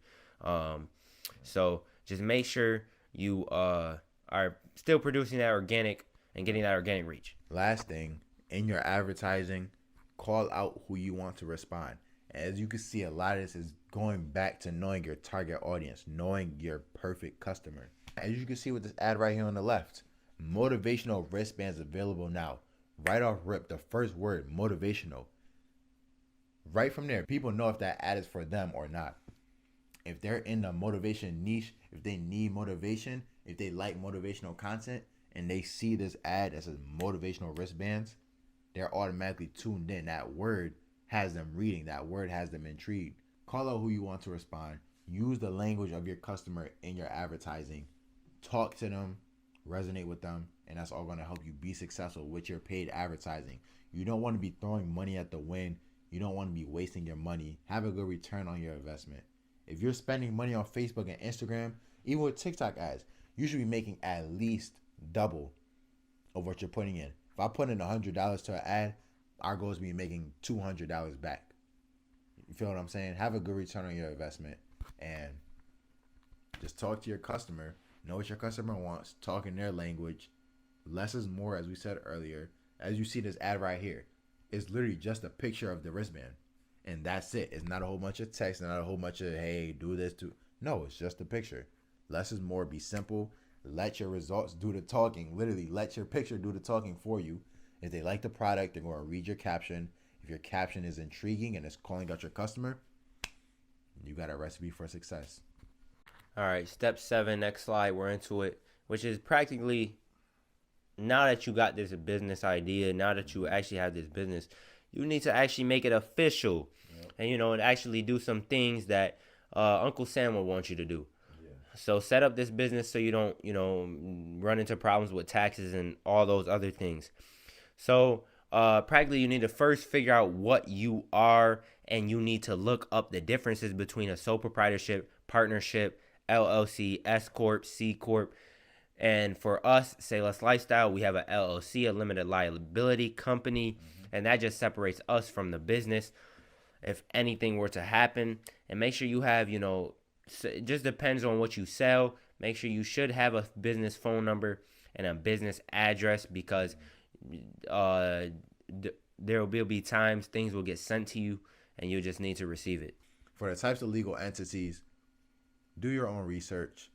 So just make sure you are still producing that organic and getting that organic reach. Last thing, in your advertising, call out who you want to respond. As you can see, a lot of this is going back to knowing your target audience, knowing your perfect customer. As you can see with this ad right here on the left, motivational wristbands available now. Right off rip, the first word, motivational. Right from there, people know if that ad is for them or not. If they're in the motivation niche, if they need motivation, if they like motivational content, and they see this ad that says motivational wristbands, they're automatically tuned in. That word has them reading. That word has them intrigued. Call out who you want to respond. Use the language of your customer in your advertising. Talk to them, resonate with them, and that's all going to help you be successful with your paid advertising. You don't want to be throwing money at the wind. You don't want to be wasting your money. Have a good return on your investment. If you're spending money on Facebook and Instagram, even with TikTok ads, you should be making at least double of what you're putting in. If I put in $100 to an ad, our goal is to be making $200 back. You feel what I'm saying? Have a good return on your investment and just talk to your customer. Know what your customer wants. Talk in their language. Less is more, as we said earlier. As you see this ad right here, it's literally just a picture of the wristband. And that's it. It's not a whole bunch of text, not a whole bunch of, hey, do this, do. No, it's just a picture. Less is more. Be simple. Let your results do the talking. Literally, let your picture do the talking for you. If they like the product, they're going to read your caption. If your caption is intriguing and it's calling out your customer, you got a recipe for success. All right, step 7, next slide, we're into it, which is practically, now that you got this business idea, now that you actually have this business, you need to actually make it official. Yep. And, you know, and actually do some things that Uncle Sam will want you to do. Yeah. So set up this business so you don't, you know, run into problems with taxes and all those other things. So practically you need to first figure out what you are, and you need to look up the differences between a sole proprietorship, partnership, LLC, S Corp, C Corp. And for us, Sayless Lifestyle, we have a LLC, a limited liability company, and that just separates us from the business if anything were to happen. And make sure you have, you know, it just depends on what you sell. Make sure you should have a business phone number and a business address, because there will be times things will get sent to you and you just need to receive it. For the types of legal entities, do your own research.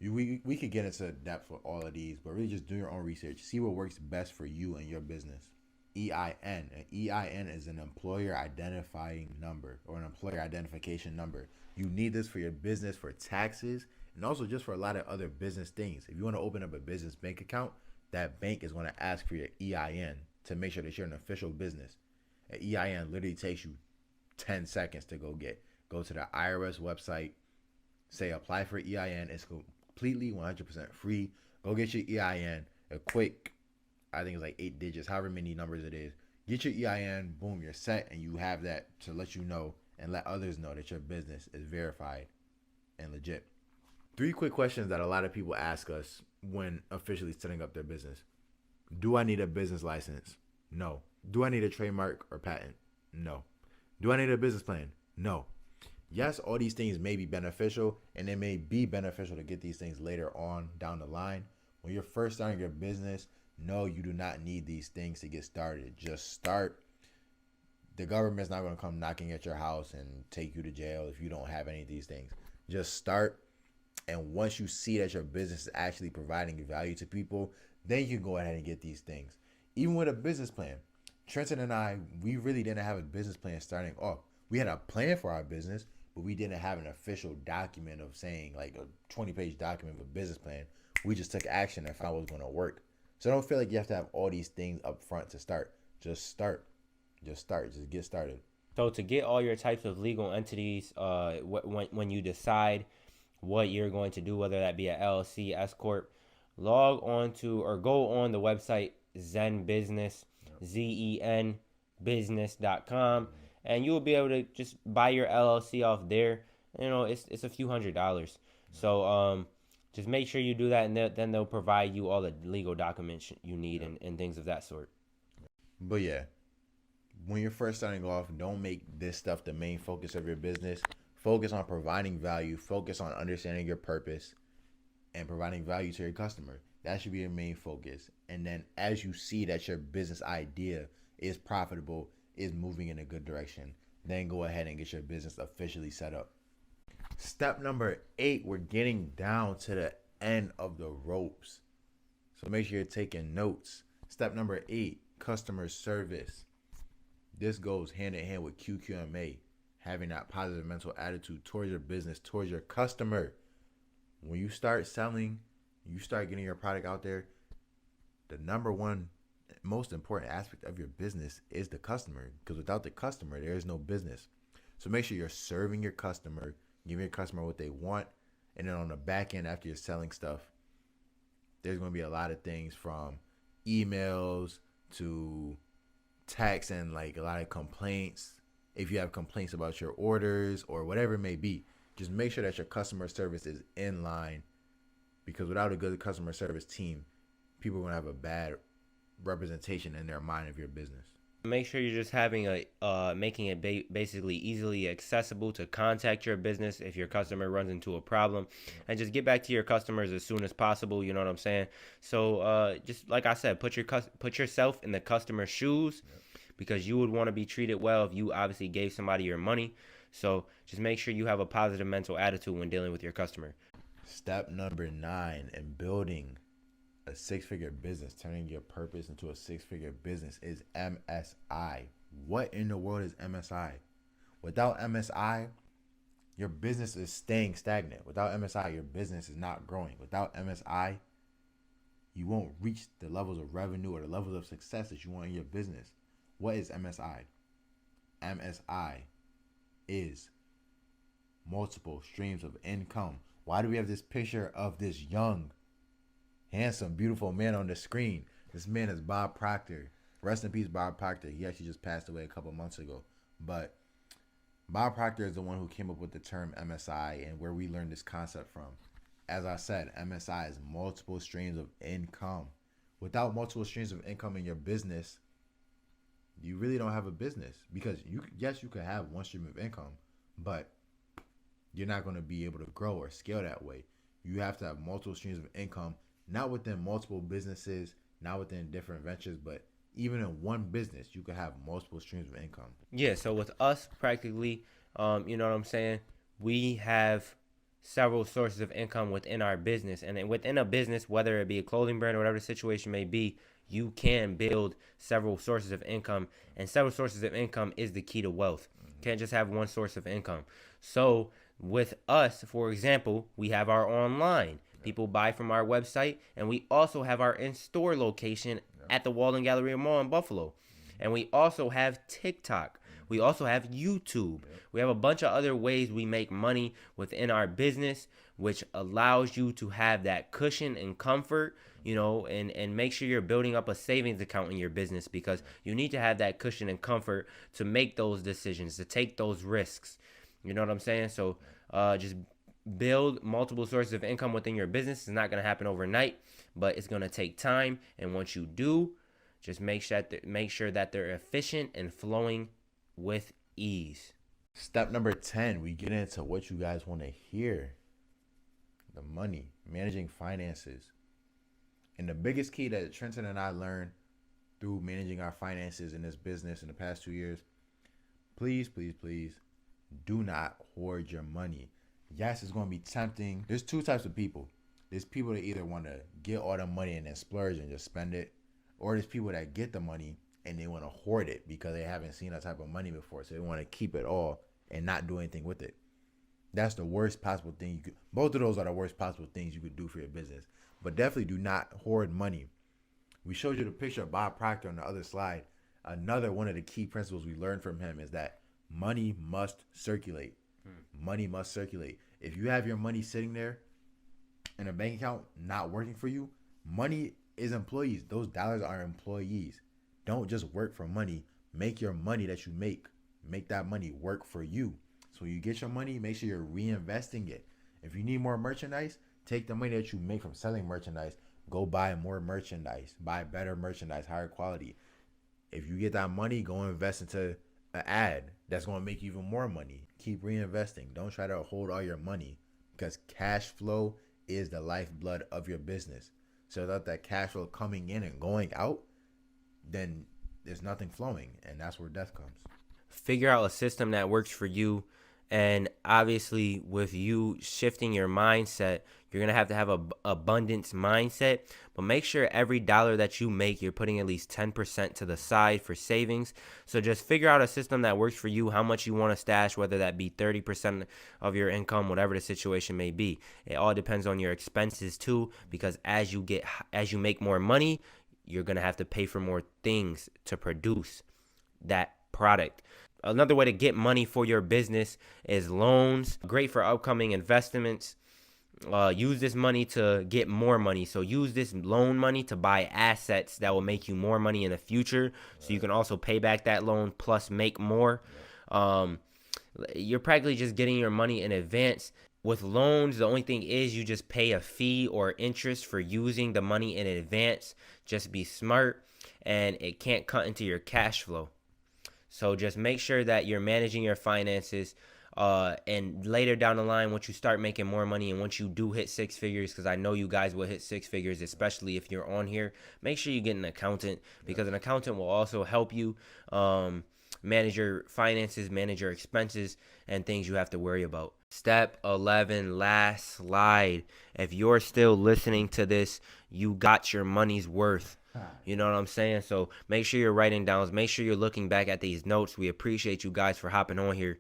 We could get into depth for all of these, but really just do your own research. See what works best for you and your business. EIN. An EIN is an employer identifying number, or an employer identification number. You need this for your business, for taxes, and also just for a lot of other business things. If you want to open up a business bank account, that bank is going to ask for your EIN to make sure that you're an official business. An EIN literally takes you 10 seconds to go get. Go to the IRS website, say apply for EIN. It's completely 100% free. Go get your EIN. A quick, I think it's like 8 digits, however many numbers it is. Get your EIN, boom, you're set, and you have that to let you know and let others know that your business is verified and legit. 3 quick questions that a lot of people ask us when officially setting up their business. Do I need a business license? No. Do I need a trademark or patent? No. Do I need a business plan? No. Yes, all these things may be beneficial, and it may be beneficial to get these things later on down the line. When you're first starting your business, no, you do not need these things to get started. Just start. The government's not going to come knocking at your house and take you to jail if you don't have any of these things. Just start. And once you see that your business is actually providing value to people, then you can go ahead and get these things. Even with a business plan. Trenton and I, we really didn't have a business plan starting off. We had a plan for our business, but we didn't have an official document of saying, like a 20-page document of a business plan. We just took action and found what was going to work. So I don't feel like you have to have all these things up front to start. Just start. Just start. Just get started. So to get all your types of legal entities, when you decide what you're going to do, whether that be a LLC, S corp, log on to or go on the website Zen Business, ZEN business.com, and you will be able to just buy your LLC off there. You know, it's a few $100s. So just make sure you do that, and then they'll provide you all the legal documents you need and things of that sort. But yeah, when you're first starting off, don't make this stuff the main focus of your business. Focus on providing value. Focus on understanding your purpose and providing value to your customer. That should be your main focus. And then as you see that your business idea is profitable, is moving in a good direction, then go ahead and get your business officially set up. Step number 8, we're getting down to the end of the ropes. So make sure you're taking notes. Step number 8, customer service. This goes hand in hand with QQMA, having that positive mental attitude towards your business, towards your customer. When you start selling, you start getting your product out there, the number one most important aspect of your business is the customer, because without the customer, there is no business. So make sure you're serving your customer, giving your customer what they want, and then on the back end, after you're selling stuff, there's going to be a lot of things from emails to text and like a lot of complaints. If you have complaints about your orders or whatever it may be, just make sure that your customer service is in line, because without a good customer service team, people are going to have a bad representation in their mind of your business. Make sure you're just having making it basically easily accessible to contact your business if your customer runs into a problem, and just get back to your customers as soon as possible. You know what I'm saying? So just like I said, put yourself in the customer's shoes, because you would want to be treated well if you obviously gave somebody your money. So just make sure you have a positive mental attitude when dealing with your customer. Step number 9 in building a 6-figure business, turning your purpose into a 6-figure business, is MSI. What in the world is MSI? Without MSI, your business is staying stagnant. Without MSI, your business is not growing. Without MSI, you won't reach the levels of revenue or the levels of success that you want in your business. What is MSI? MSI is multiple streams of income. Why do we have this picture of this young, handsome, beautiful man on the screen? This man is Bob Proctor. Rest in peace, Bob Proctor. He actually just passed away a couple months ago. But Bob Proctor is the one who came up with the term MSI and where we learned this concept from. As I said, MSI is multiple streams of income. Without multiple streams of income in your business, you really don't have a business, because you could have one stream of income, but you're not going to be able to grow or scale that way. You have to have multiple streams of income, not within multiple businesses, not within different ventures, but even in one business, you could have multiple streams of income. Yeah, so with us, practically, you know what I'm saying, we have several sources of income within our business. And then within a business, whether it be a clothing brand or whatever the situation may be, you can build several sources of income, and several sources of income is the key to wealth. You can't just have one source of income. So with us, for example, we have our online. People buy from our website, and we also have our in-store location at the Walden Galleria Mall in Buffalo. And we also have TikTok. We also have YouTube. We have a bunch of other ways we make money within our business, which allows you to have that cushion and comfort, and make sure you're building up a savings account in your business, because you need to have that cushion and comfort to make those decisions, to take those risks. You know what I'm saying? So just build multiple sources of income within your business. It's not going to happen overnight, but it's going to take time. And once you do, just make sure that they're efficient and flowing with ease. Step number 10, we get into what you guys want to hear. The money, managing finances. And the biggest key that Trenton and I learned through managing our finances in this business in the past 2 years, please, please, please, do not hoard your money. Yes, it's going to be tempting. There's two types of people. There's people that either want to get all the money and then splurge and just spend it, or there's people that get the money and they want to hoard it because they haven't seen that type of money before, so they want to keep it all and not do anything with it. That's the worst possible thing you could. Both of those are the worst possible things you could do for your business. But definitely do not hoard money. We showed you the picture of Bob Proctor on the other slide. Another one of the key principles we learned from him is that money must circulate. Money must circulate. If you have your money sitting there in a bank account not working for you, money is employees. Those dollars are employees. Don't just work for money. Make your money that you make that money work for you. So when you get your money, make sure you're reinvesting it. If you need more merchandise, take the money that you make from selling merchandise, go buy more merchandise, buy better merchandise, higher quality. If you get that money, go invest into an ad that's going to make you even more money. Keep reinvesting. Don't try to hold all your money, because cash flow is the lifeblood of your business. So without that cash flow coming in and going out, then there's nothing flowing, and that's where death comes. Figure out a system that works for you. And obviously, with you shifting your mindset, you're going to have a abundance mindset. But make sure every dollar that you make, you're putting at least 10% to the side for savings. So just figure out a system that works for you, how much you want to stash, whether that be 30% of your income, whatever the situation may be. It all depends on your expenses too, because as you make more money, you're going to have to pay for more things to produce that product. Another way to get money for your business is loans. Great for upcoming investments. Use this money to get more money. So use this loan money to buy assets that will make you more money in the future. So you can also pay back that loan plus make more. You're practically just getting your money in advance. With loans, the only thing is you just pay a fee or interest for using the money in advance. Just be smart, and it can't cut into your cash flow. So just make sure that you're managing your finances, and later down the line, once you start making more money and once you do hit six figures, because I know you guys will hit six figures, especially if you're on here, make sure you get an accountant, because an accountant will also help you manage your finances, manage your expenses, and things you have to worry about. Step 11, last slide. If you're still listening to this, you got your money's worth. You know what I'm saying? So make sure you're writing down. Make sure you're looking back at these notes. We appreciate you guys for hopping on here.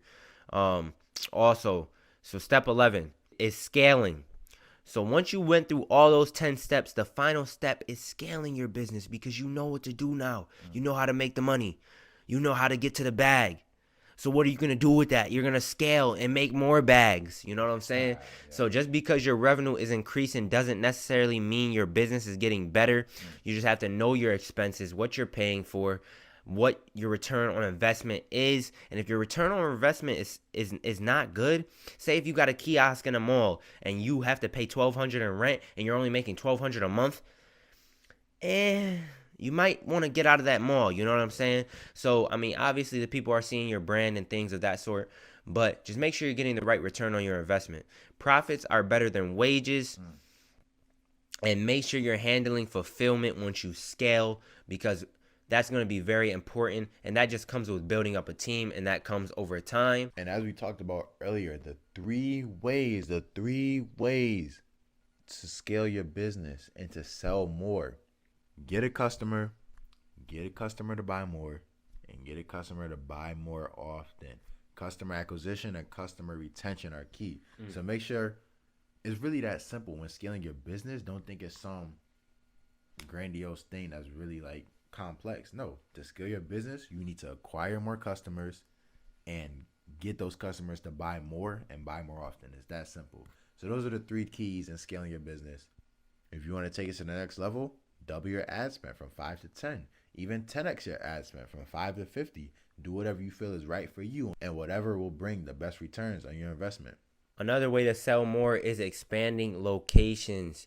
So step 11 is scaling. So once you went through all those 10 steps, the final step is scaling your business, because you know what to do now. You know how to make the money. You know how to get to the bag. So what are you going to do with that? You're going to scale and make more bags. You know what I'm saying? Yeah. So just because your revenue is increasing doesn't necessarily mean your business is getting better. You just have to know your expenses, what you're paying for, what your return on investment is. And if your return on investment is not good, say if you got a kiosk in a mall and you have to pay $1,200 in rent and you're only making $1,200 a month, you might want to get out of that mall. You know what I'm saying? So, I mean, obviously the people are seeing your brand and things of that sort, but just make sure you're getting the right return on your investment. Profits are better than wages. And make sure you're handling fulfillment once you scale, because that's going to be very important. And that just comes with building up a team, and that comes over time. And as we talked about earlier, the three ways to scale your business and to sell more. Get a customer to buy more, and get a customer to buy more often. Customer acquisition and customer retention are key. So make sure it's really that simple when scaling your business. Don't think it's some grandiose thing that's really like complex. No, to scale your business, you need to acquire more customers and get those customers to buy more and buy more often. It's that simple. So those are the 3 keys in scaling your business. If you want to take it to the next level, double your ad spend from 5 to 10. Even 10x your ad spend from 5 to 50. Do whatever you feel is right for you and whatever will bring the best returns on your investment. Another way to sell more is expanding locations.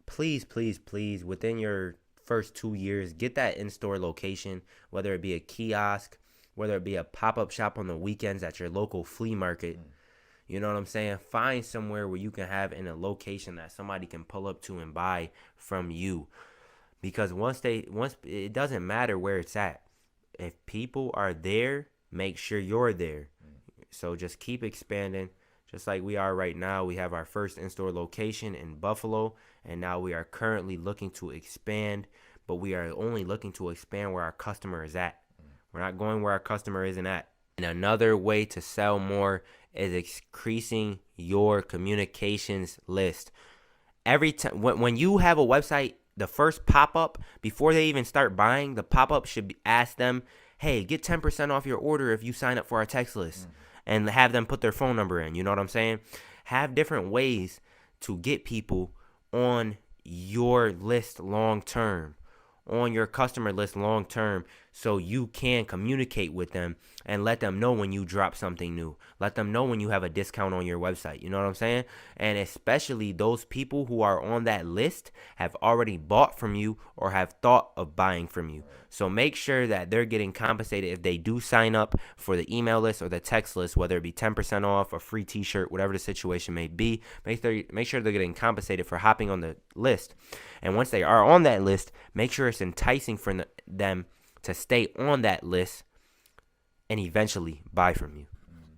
Please, please, please, within your first 2 years, get that in-store location, whether it be a kiosk, whether it be a pop-up shop on the weekends at your local flea market. You know what I'm saying? Find somewhere where you can have in a location that somebody can pull up to and buy from you. Because once it doesn't matter where it's at. If people are there, make sure you're there. So just keep expanding. Just like we are right now, we have our first in-store location in Buffalo, and now we are currently looking to expand, but we are only looking to expand where our customer is at. We're not going where our customer isn't at. And another way to sell more is increasing your communications list. Every time when you have a website, the first pop-up, before they even start buying, the pop-up should ask them, hey, get 10% off your order if you sign up for our text list. And have them put their phone number in. You know what I'm saying? Have different ways to get people on your list long term, on your customer list long term, so you can communicate with them and let them know when you drop something new. Let them know when you have a discount on your website. You know what I'm saying? And especially those people who are on that list have already bought from you or have thought of buying from you. So make sure that they're getting compensated if they do sign up for the email list or the text list, whether it be 10% off, a free t-shirt, whatever the situation may be. Make sure they're getting compensated for hopping on the list. And once they are on that list, make sure it's enticing for them to stay on that list and eventually buy from you.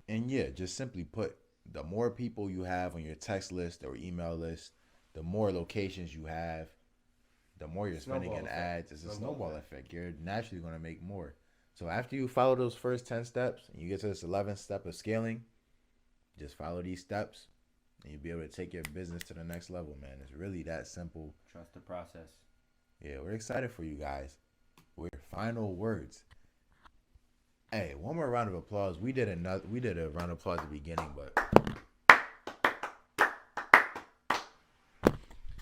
And yeah, just simply put, the more people you have on your text list or email list, the more locations you have, the more you're spending in ads. It's a snowball effect. You're naturally going to make more. So after you follow those first 10 steps and you get to this 11th step of scaling, just follow these steps and you'll be able to take your business to the next level, man. It's really that simple. Trust the process. Yeah, we're excited for you guys. We're final words. Hey, one more round of applause. We did a round of applause at the beginning, but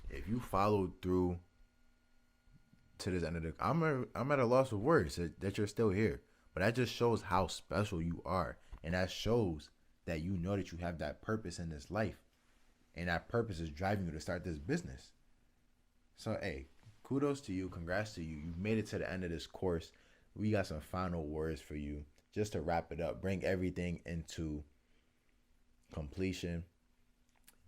if you followed through to this end of the, I'm at a loss of words that you're still here. But that just shows how special you are, and that shows that you know that you have that purpose in this life, and that purpose is driving you to start this business. So hey, kudos to you, congrats to you. You've made it to the end of this course. We got some final words for you just to wrap it up, bring everything into completion.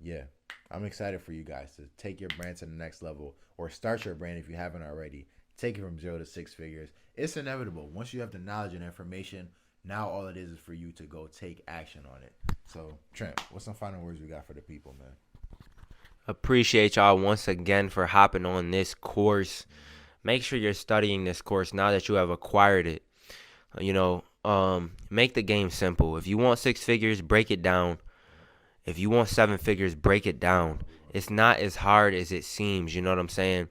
Yeah, I'm excited for you guys to take your brand to the next level, or start your brand if you haven't already. Take it from 0 to 6 figures. It's inevitable. Once you have the knowledge and information, now all it is for you to go take action on it. So, Trent, what's some final words we got for the people, man? Appreciate y'all once again for hopping on this course. Make sure you're studying this course now that you have acquired it. Make the game simple. If you want 6 figures, break it down. If you want 7 figures, break it down. It's not as hard as it seems. You know what I'm saying?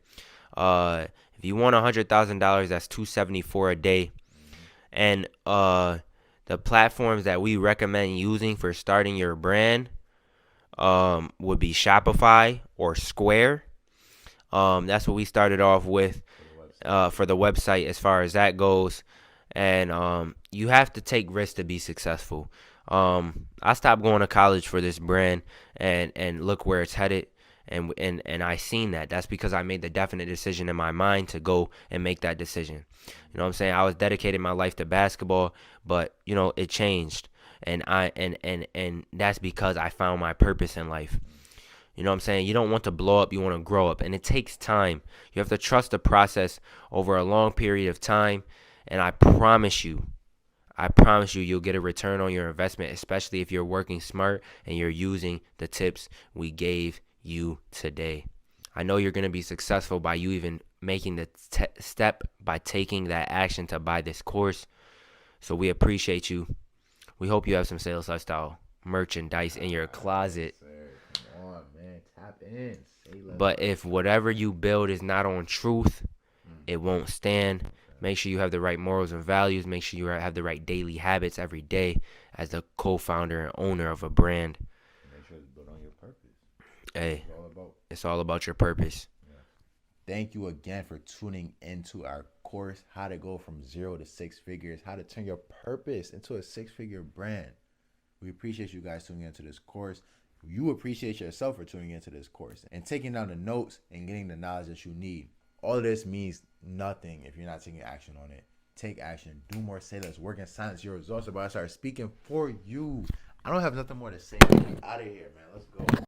If you want $100,000, that's $274 a day. And the platforms that we recommend using for starting your brand would be Shopify or Square. That's what we started off with for the website as far as that goes. And you have to take risks to be successful. I stopped going to college for this brand, and look where it's headed. And I seen that. That's because I made the definite decision in my mind to go and make that decision. You know what I'm saying? I was dedicating my life to basketball, but it changed. And that's because I found my purpose in life. You know what I'm saying? You don't want to blow up, you want to grow up. And it takes time. You have to trust the process over a long period of time. And I promise you, you'll get a return on your investment, especially if you're working smart and you're using the tips we gave you today. I know you're going to be successful by you even making the step by taking that action to buy this course. So we appreciate you. We hope you have some Sales Lifestyle merchandise in your closet. Come on, man. Tap in. But if whatever you build is not on truth, it won't stand. Make sure you have the right morals and values. Make sure you have the right daily habits every day as the co-founder and owner of a brand. Make sure it's built on your purpose. Hey, It's all about. it's all about your purpose. Thank you again for tuning into our course, how to go from 0 to 6 figures, how to turn your purpose into a 6-figure brand. We appreciate you guys tuning into this course. You appreciate yourself for tuning into this course and taking down the notes and getting the knowledge that you need. All of this means nothing if you're not taking action on it. Take action. Do more. Say less. Work in silence. Your results are about to start speaking for you. I don't have nothing more to say. Get out of here, man. Let's go.